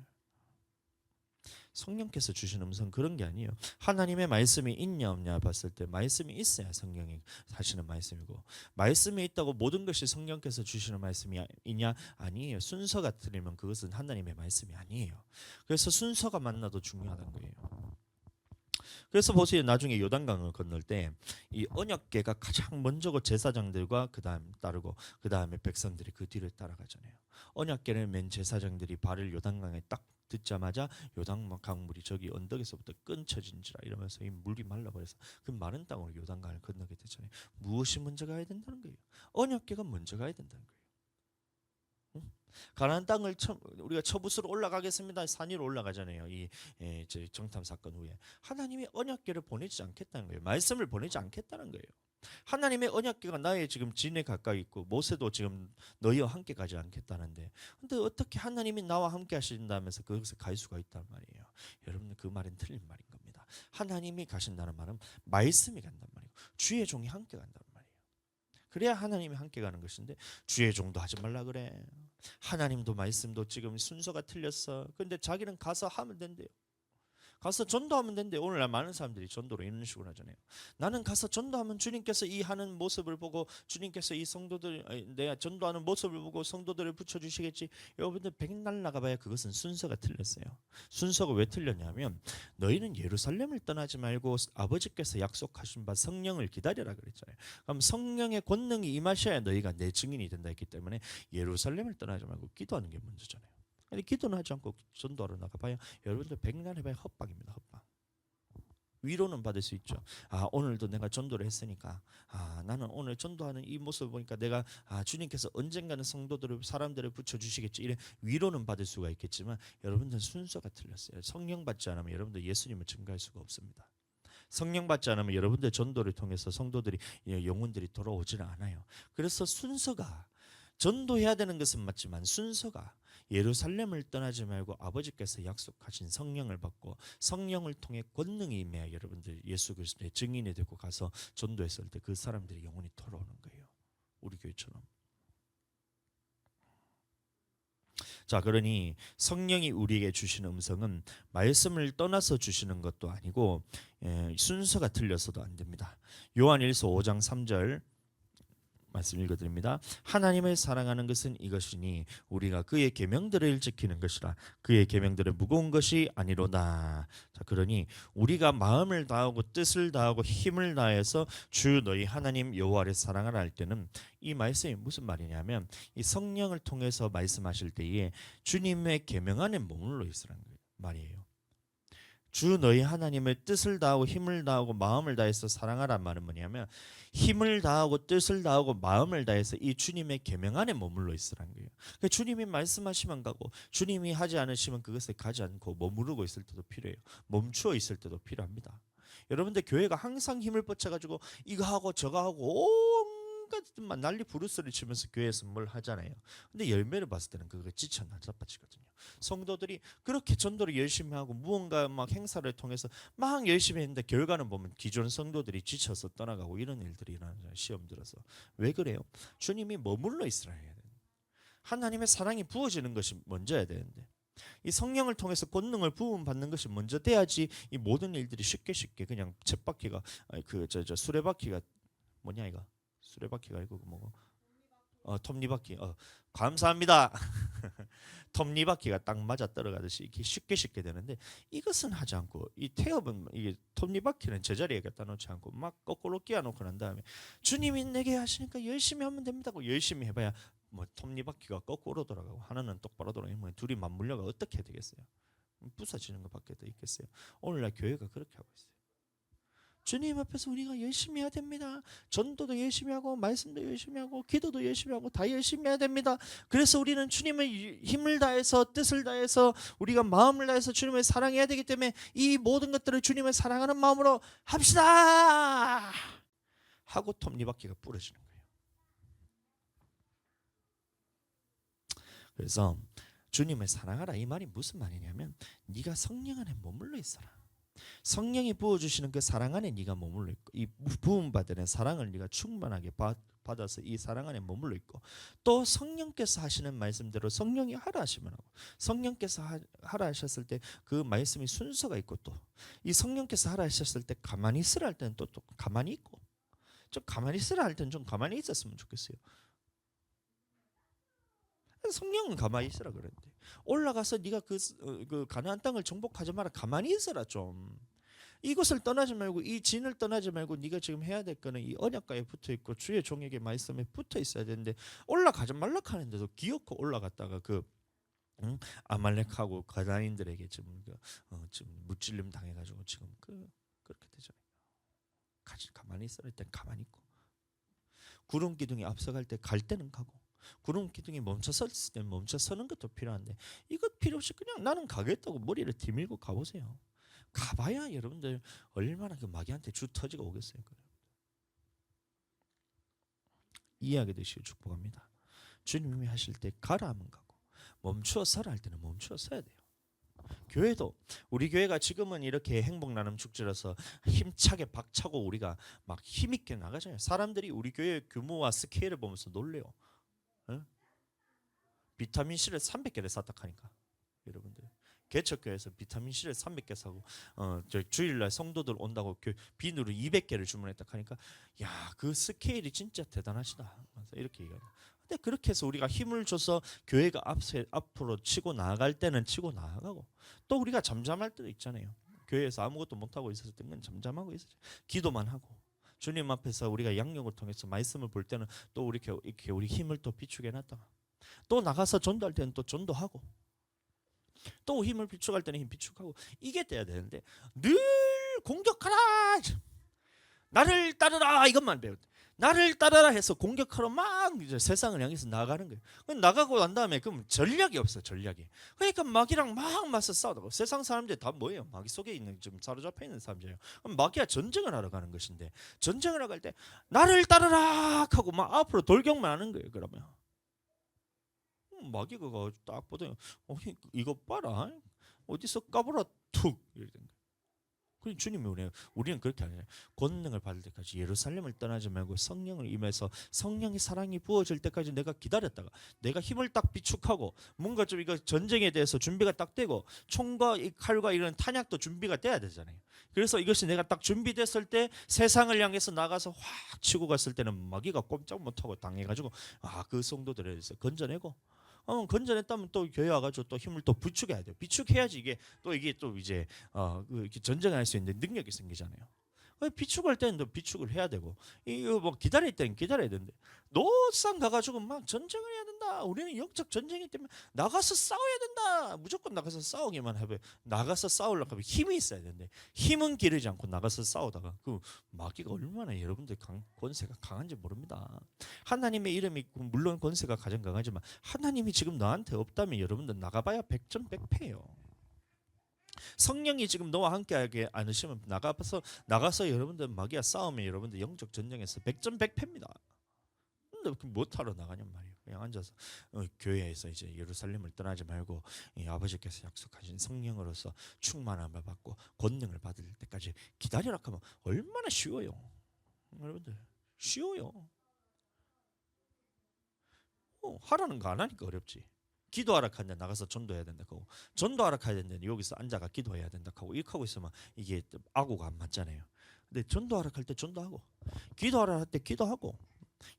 성령께서 주신 음성 그런 게 아니에요. 하나님의 말씀이 있냐 없냐 봤을 때 말씀이 있어야 성령이 하시는 말씀이고 말씀이 있다고 모든 것이 성령께서 주시는 말씀이 있냐 아니에요. 순서가 틀리면 그것은 하나님의 말씀이 아니에요. 그래서 순서가 만나도 중요하다는 거예요. 그래서 보세요. 나중에 요단강을 건널 때 이 언약궤가 가장 먼저고 제사장들과 그다음 따르고 그다음에 백성들이 그 뒤를 따라가잖아요. 언약궤는 맨 제사장들이 발을 요단강에 딱 듣자마자 요단강 물이 저기 언덕에서부터 끊쳐진지라 이러면서 이 물이 말라버려서 그 마른 땅으로 요단강을 건너게 되잖아요. 무엇이 먼저 가야 된다는 거예요? 언약궤가 먼저 가야 된다는 거예요. 응? 가나안 땅을 우리가 처부수로 올라가겠습니다. 산 위로 올라가잖아요. 이 정탐 사건 후에 하나님이 언약궤를 보내지 않겠다는 거예요. 말씀을 보내지 않겠다는 거예요. 하나님의 언약궤가 나의 지금 진에 가까이 있고 모세도 지금 너희와 함께 가지 않겠다는데, 근데 어떻게 하나님이 나와 함께 하신다면서 그것에 갈 수가 있단 말이에요. 여러분, 그 말은 틀린 말인 겁니다. 하나님이 가신다는 말은 말씀이 간단 말이에요. 주의 종이 함께 간단 말이에요. 그래야 하나님이 함께 가는 것인데, 주의 종도 하지 말라 그래. 하나님도 말씀도 지금 순서가 틀렸어. 근데 자기는 가서 하면 된대요. 가서 전도하면 된대. 오늘날 많은 사람들이 전도를 이런 식으로 하잖아요. 나는 가서 전도하면 주님께서 이 하는 모습을 보고, 주님께서 이 성도들, 내가 전도하는 모습을 보고 성도들을 붙여주시겠지. 여러분들 백날 나가봐야 그것은 순서가 틀렸어요. 순서가 왜 틀렸냐면, 너희는 예루살렘을 떠나지 말고 아버지께서 약속하신 바 성령을 기다려라 그랬잖아요. 그럼 성령의 권능이 임하셔야 너희가 내 증인이 된다 했기 때문에 예루살렘을 떠나지 말고 기도하는 게 먼저잖아요. 근데 기도는 하지 않고 전도하러 나가봐야 여러분들 백날 해봐야 헛방입니다. 헛방. 위로는 받을 수 있죠. 오늘도 내가 전도를 했으니까 나는 오늘 전도하는 이 모습을 보니까 내가 주님께서 언젠가는 성도들을, 사람들을 붙여주시겠지, 이런 위로는 받을 수가 있겠지만, 여러분들 순서가 틀렸어요. 성령 받지 않으면 여러분들 예수님을 증거할 수가 없습니다. 성령 받지 않으면 여러분들 전도를 통해서 성도들이, 영혼들이 돌아오지는 않아요. 그래서 순서가, 전도해야 되는 것은 맞지만 순서가, 예루살렘을 떠나지 말고 아버지께서 약속하신 성령을 받고 성령을 통해 권능이 임해야 여러분들 예수 그리스도의 증인이 되고 가서 전도했을 때 그 사람들의 영혼이 돌아오는 거예요. 우리 교회처럼. 자, 그러니 성령이 우리에게 주시는 음성은 말씀을 떠나서 주시는 것도 아니고 순서가 틀려서도 안 됩니다. 요한일서 5장 3절 말씀 읽어드립니다. 하나님을 사랑하는 것은 이것이니 우리가 그의 계명들을 지키는 것이라. 그의 계명들은 무거운 것이 아니로다. 자, 그러니 우리가 마음을 다하고 뜻을 다하고 힘을 다해서 주 너희 하나님 여호와를 사랑하라 할 때는, 이 말씀이 무슨 말이냐면, 이 성령을 통해서 말씀하실 때에 주님의 계명 안에 머물러 있으라는 말이에요. 주 너희 하나님의 뜻을 다하고 힘을 다하고 마음을 다해서 사랑하란 말은 뭐냐면, 힘을 다하고 뜻을 다하고 마음을 다해서 이 주님의 계명 안에 머물러 있으라는 거예요. 그러니까 주님이 말씀하시면 가고, 주님이 하지 않으시면 그것을 가지 않고 머무르고 있을 때도 필요해요. 멈추어 있을 때도 필요합니다. 여러분들 교회가 항상 힘을 뻗쳐가지고 이거 하고 저거 하고 온갖 난리 부르스를 치면서 교회에서 뭘 하잖아요. 근데 열매를 봤을 때는 그거 지쳐 나자빠지거든요. 성도들이 그렇게 전도를 열심히 하고 무언가 막 행사를 통해서 막 열심히 했는데 결과는 보면 기존 성도들이 지쳐서 떠나가고 이런 일들이 일어나잖아요. 시험 들어서. 왜 그래요? 주님이 머물러 있으라 해야 돼요. 하나님의 사랑이 부어지는 것이 먼저야 되는데, 이 성령을 통해서 권능을 부음 받는 것이 먼저 돼야지 이 모든 일들이 쉽게 그냥 쳇바퀴가, 저 수레바퀴가 뭐냐 이거, 수레바퀴가 아니고 뭐고, 톱니바퀴. 감사합니다. 톱니바퀴가 딱 맞아 떨어가듯이 이렇게 쉽게 되는데, 이것은 하지 않고, 이 태엽은, 이게 톱니바퀴는 제자리에 갖다 놓지 않고 막 거꾸로 끼워놓고 난 다음에 주님이 내게 하시니까 열심히 하면 됩니다고 열심히 해봐야 뭐 톱니바퀴가 거꾸로 돌아가고 하나는 똑바로 돌아가면 둘이 맞물려가 어떻게 되겠어요? 부서지는 것밖에 더 있겠어요? 오늘날 교회가 그렇게 하고 있어요. 주님 앞에서 우리가 열심히 해야 됩니다. 전도도 열심히 하고 말씀도 열심히 하고 기도도 열심히 하고 다 열심히 해야 됩니다. 그래서 우리는 주님의 힘을 다해서 뜻을 다해서 우리가 마음을 다해서 주님을 사랑해야 되기 때문에 이 모든 것들을 주님을 사랑하는 마음으로 합시다 하고 톱니바퀴가 부러지는 거예요. 그래서 주님을 사랑하라 이 말이 무슨 말이냐면, 네가 성령 안에 머물러 있어라. 성령이 부어주시는 그 사랑 안에 네가 머물러 있고, 이 부음받는 사랑을 네가 충만하게 받아서 이 사랑 안에 머물러 있고, 또 성령께서 하시는 말씀대로 성령이 하라 하시면 하고, 성령께서 하라 하셨을 때 그 말씀이 순서가 있고, 또 이 성령께서 하라 하셨을 때 가만히 있으라 할 때는 또 가만히 있고, 좀 가만히 있으라 할 때는 좀 가만히 있었으면 좋겠어요. 성령은 가만히 있으라 그랬는데, 올라가서 네가 그 가나안 땅을 정복하지 마라, 가만히 있어라 좀. 이것을 떠나지 말고, 이 진을 떠나지 말고 네가 지금 해야 될 거는 이 언약가에 붙어 있고 주의 종에게 말씀에 붙어 있어야 되는데, 올라가지 말라 하는데도 기어코 올라갔다가 아말렉하고 가나안인들에게 지금 무찔림 당해가지고 지금 그렇게 되잖아요. 가만히 있어야 될 땐 가만히 있고, 구름 기둥이 앞서갈 때 갈 때는 가고, 구름 기둥이 멈춰섰을 때 멈춰서는 것도 필요한데, 이것 필요 없이 그냥 나는 가겠다고 머리를 뒤밀고 가보세요. 가봐야 여러분들 얼마나 그 마귀한테 주 터지고 오겠어요. 이해하게 되시길 축복합니다. 주님이 하실 때 가라 하면 가고 멈추어 서라 할 때는 멈추어 서야 돼요. 교회도 우리 교회가 지금은 이렇게 행복 나눔 축제라서 힘차게 박차고 우리가 막 힘있게 나가잖아요. 사람들이 우리 교회 규모와 스케일을 보면서 놀래요. 어? 비타민 C를 300개를 샀다 하니까 여러분들 개척교회에서 비타민 C를 300개 사고 저 주일날 성도들 온다고 비누를 200개를 주문했다 하니까 야, 그 스케일이 진짜 대단하시다 이렇게 얘기해요. 근데 그렇게 해서 우리가 힘을 줘서 교회가 앞으로 치고 나아갈 때는 치고 나아가고 또 우리가 잠잠할 때도 있잖아요. 교회에서 아무것도 못하고 있었을 때는 잠잠하고 있었죠. 기도만 하고 주님 앞에서 우리가 양육을 통해서 말씀을 볼 때는 또 이렇게 우리 힘을 또 비추게 해놨다가 또 나가서 전도할 때는 또 전도하고 또 힘을 비축할 때는 힘 비축하고 이게 돼야 되는데 늘 공격하라 나를 따르라 이것만 배웠 나를 따르라 해서 공격하러 막 이제 세상을 향해서 나가는 거예요. 나가고 난 다음에 그럼 전략이 없어 전략이. 그러니까 마귀랑 막 맞서 싸우다가 세상 사람들이 다 뭐예요? 마귀 속에 있는 좀 사로잡혀 있는 사람들이에요. 그럼 마귀와 전쟁을 하러 가는 것인데 전쟁을 하러 갈 때 나를 따르라 하고 막 앞으로 돌격만 하는 거예요. 그러면 마귀가 딱 보더니 이거 봐라 어디서 까불어 툭 이러는 거예요. 그럼 주님이 우리는 그렇게 아니에요. 권능을 받을 때까지 예루살렘을 떠나지 말고 성령을 임해서 성령의 사랑이 부어질 때까지 내가 기다렸다가 내가 힘을 딱 비축하고 뭔가 좀 이거 전쟁에 대해서 준비가 딱 되고 총과 이 칼과 이런 탄약도 준비가 돼야 되잖아요. 그래서 이것이 내가 딱 준비됐을 때 세상을 향해서 나가서 확 치고 갔을 때는 마귀가 꼼짝 못하고 당해가지고 그 성도들에 대해서 건져내고 건져냈다면 또 교회 와가지고 또 힘을 또 비축해야 돼요. 비축해야지 이게 또 이제 전쟁할 수 있는 능력이 생기잖아요. 비축할 때는 또 비축을 해야 되고 이거 뭐 기다릴 때는 기다려야 되는데 노상 가가지고 막 전쟁을 해야 된다. 우리는 영적 전쟁이기 때문에 나가서 싸워야 된다. 무조건 나가서 싸우기만 하면 나가서 싸우려고 하면 힘이 있어야 되는데 힘은 기르지 않고 나가서 싸우다가 그 마귀가 얼마나 여러분들 권세가 강한지 모릅니다. 하나님의 이름이 물론 권세가 가장 강하지만 하나님이 지금 너한테 없다면 여러분들 나가봐야 100점 100패예요. 성령이 지금 너와 함께하게 않으시면 나가서 여러분들 마귀와 싸우면 여러분들 영적 전쟁에서 100점 100패입니다. 근데 못하러 나가냔 말이에요. 그냥 앉아서 교회에서 이제 예루살렘을 떠나지 말고 아버지께서 약속하신 성령으로서 충만함을 받고 권능을 받을 때까지 기다리라 하면 얼마나 쉬워요. 여러분들 쉬워요. 하라는 거 안 하니까 어렵지. 기도하라 하는데 나가서 전도해야 된다 하고 전도하라 해야 되는데 여기서 앉아가 기도해야 된다 하고 이렇게 하고 있으면 이게 아구가 안 맞잖아요. 근데 전도하라 할 때 전도하고 기도하라 할 때 기도하고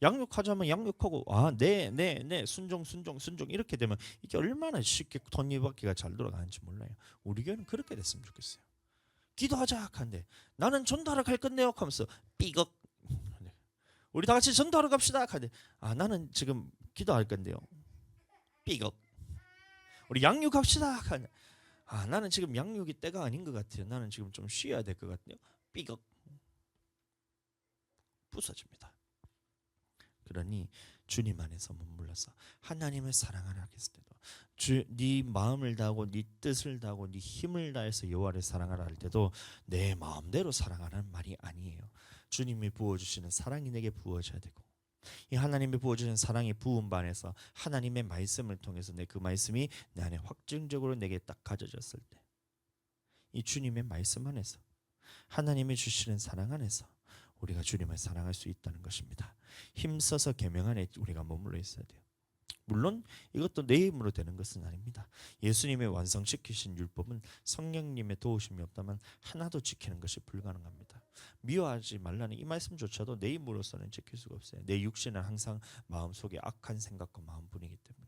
양육하자면 양육하고 네 순종 이렇게 되면 이게 얼마나 쉽게 톱니바퀴가 잘 돌아가는지 몰라요. 우리 교회는 그렇게 됐으면 좋겠어요. 기도하자 하는데 나는 전도하러 갈 건데요 하면서 삐걱 우리 다 같이 전도하러 갑시다 하는데 나는 지금 기도할 건데요 삐걱 우리 양육합시다 하는데 나는 지금 양육이 때가 아닌 것 같아요. 나는 지금 좀 쉬어야 될 것 같아요. 삐걱 부서집니다. 그러니 주님 안에서 머물러서 하나님을 사랑하라 했을 때도 네 마음을 다하고 네 뜻을 다하고 네 힘을 다해서 여호와를 사랑하라 할 때도 내 마음대로 사랑하라는 말이 아니에요. 주님이 부어주시는 사랑이 내게 부어져야 되고 이 하나님이 부어주시는 사랑의 부음 반에서 하나님의 말씀을 통해서 그 말씀이 내 안에 확증적으로 내게 딱 가져졌을 때 이 주님의 말씀 안에서 하나님이 주시는 사랑 안에서 우리가 주님을 사랑할 수 있다는 것입니다. 힘써서 계명 안에 우리가 머물러 있어야 돼요. 물론 이것도 내 힘으로 되는 것은 아닙니다. 예수님이 완성시키신 율법은 성령님의 도우심이 없다면 하나도 지키는 것이 불가능합니다. 미워하지 말라는 이 말씀조차도 내 힘으로서는 지킬 수가 없어요. 내 육신은 항상 마음속에 악한 생각과 마음뿐이기 때문에.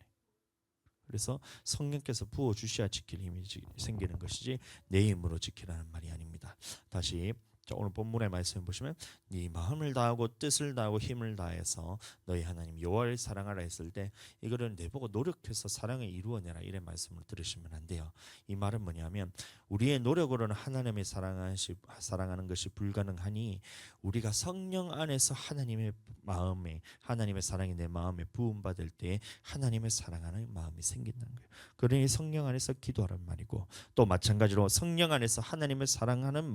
그래서 성령께서 부어주셔야 지킬 힘이 생기는 것이지 내 힘으로 지키라는 말이 아닙니다. 다시 오늘 본문의 말씀을 보시면 네 마음을 다하고 뜻을 다하고 힘을 다해서 너희 하나님 여호와를 사랑하라 했을 때 이거를 내보고 노력해서 사랑을 이루어내라 이런 말씀을 들으시면 안 돼요. 이 말은 뭐냐면 우리의 노력으로는 하나님을 사랑하는 것이 불가능하니 우리가 성령 안에서 하나님의 마음에 하나님의 사랑이 내 마음에 부음받을 때 하나님을 사랑하는 마음이 생긴다는 거예요. 그러니 성령 안에서 기도하란 말이고 또 마찬가지로 성령 안에서 하나님을 사랑하는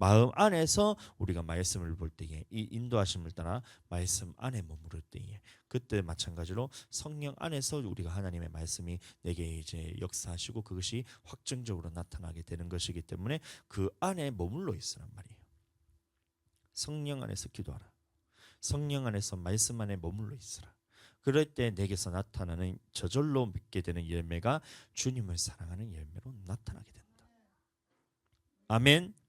마음 안에서 우리가 말씀을 볼 때에 이 인도하심을 따라 말씀 안에 머무를 때에 그때 마찬가지로 성령 안에서 우리가 하나님의 말씀이 내게 이제 역사하시고 그것이 확정적으로 나타나게 되는 것이기 때문에 그 안에 머물러 있으란 말이에요. 성령 안에서 기도하라. 성령 안에서 말씀 안에 머물러 있으라. 그럴 때 내게서 나타나는 저절로 맺게 되는 열매가 주님을 사랑하는 열매로 나타나게 된다. 아멘.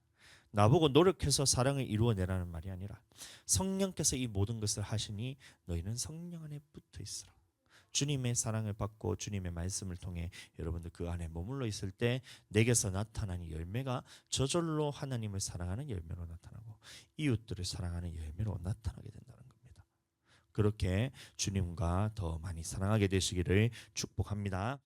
나보고 노력해서 사랑을 이루어내라는 말이 아니라 성령께서 이 모든 것을 하시니 너희는 성령 안에 붙어 있으라. 주님의 사랑을 받고 주님의 말씀을 통해 여러분들 그 안에 머물러 있을 때 내게서 나타나는 열매가 저절로 하나님을 사랑하는 열매로 나타나고 이웃들을 사랑하는 열매로 나타나게 된다는 겁니다. 그렇게 주님과 더 많이 사랑하게 되시기를 축복합니다.